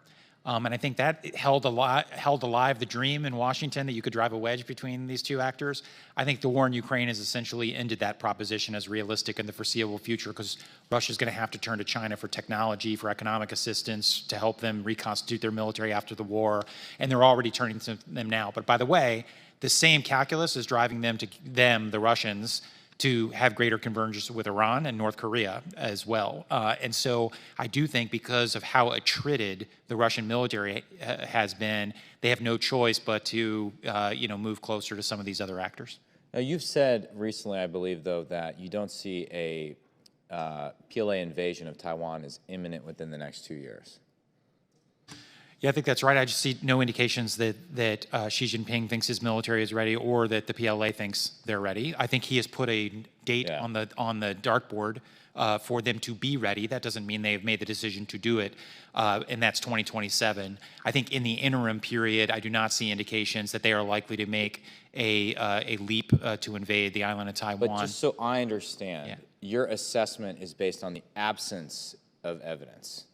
And I think that held alive the dream in Washington that you could drive a wedge between these two actors. I think the war in Ukraine has essentially ended that proposition as realistic in the foreseeable future, because Russia's going to have to turn to China for technology, for economic assistance, to help them reconstitute their military after the war. And they're already turning to them now. But by the way, the same calculus is driving the Russians, to have greater convergence with Iran and North Korea as well. And so I do think because of how attrited the Russian military has been, they have no choice but to you know, move closer to some of these other actors. Now, you've said recently, I believe, though, that you don't see a PLA invasion of Taiwan as imminent within the next 2 years. Yeah, I think that's right. I just see no indications that Xi Jinping thinks his military is ready, or that the PLA thinks they're ready. I think he has put a date on the dartboard for them to be ready. That doesn't mean they have made the decision to do it, and that's 2027. I think in the interim period, I do not see indications that they are likely to make a leap to invade the island of Taiwan. But just so I understand, your assessment is based on the absence of evidence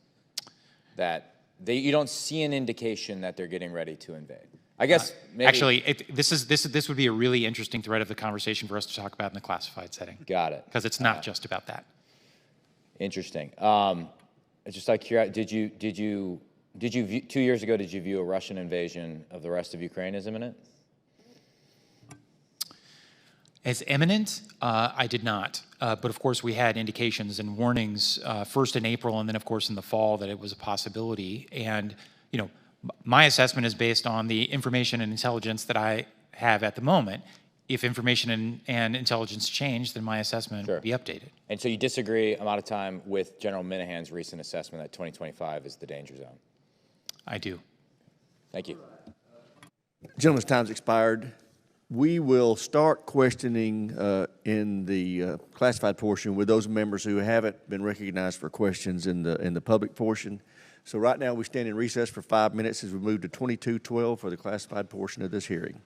that you don't see an indication that they're getting ready to invade. I guess maybe actually, this would be a really interesting thread of the conversation for us to talk about in the classified setting. Got it. Because it's not just about that. Interesting. Just like did you view, 2 years ago, did you view a Russian invasion of the rest of Ukraine as imminent? As imminent, I did not. But of course, we had indications and warnings first in April, and then of course in the fall, that it was a possibility. And you know, my assessment is based on the information and intelligence that I have at the moment. If information and intelligence change, then my assessment will be updated. And so you disagree, I'm out of time, with General Minahan's recent assessment that 2025 is the danger zone? I do. Thank you. Gentleman's time's expired. We will start questioning in the classified portion with those members who haven't been recognized for questions in the public portion. So right now we stand in recess for 5 minutes as we move to 2212 for the classified portion of this hearing.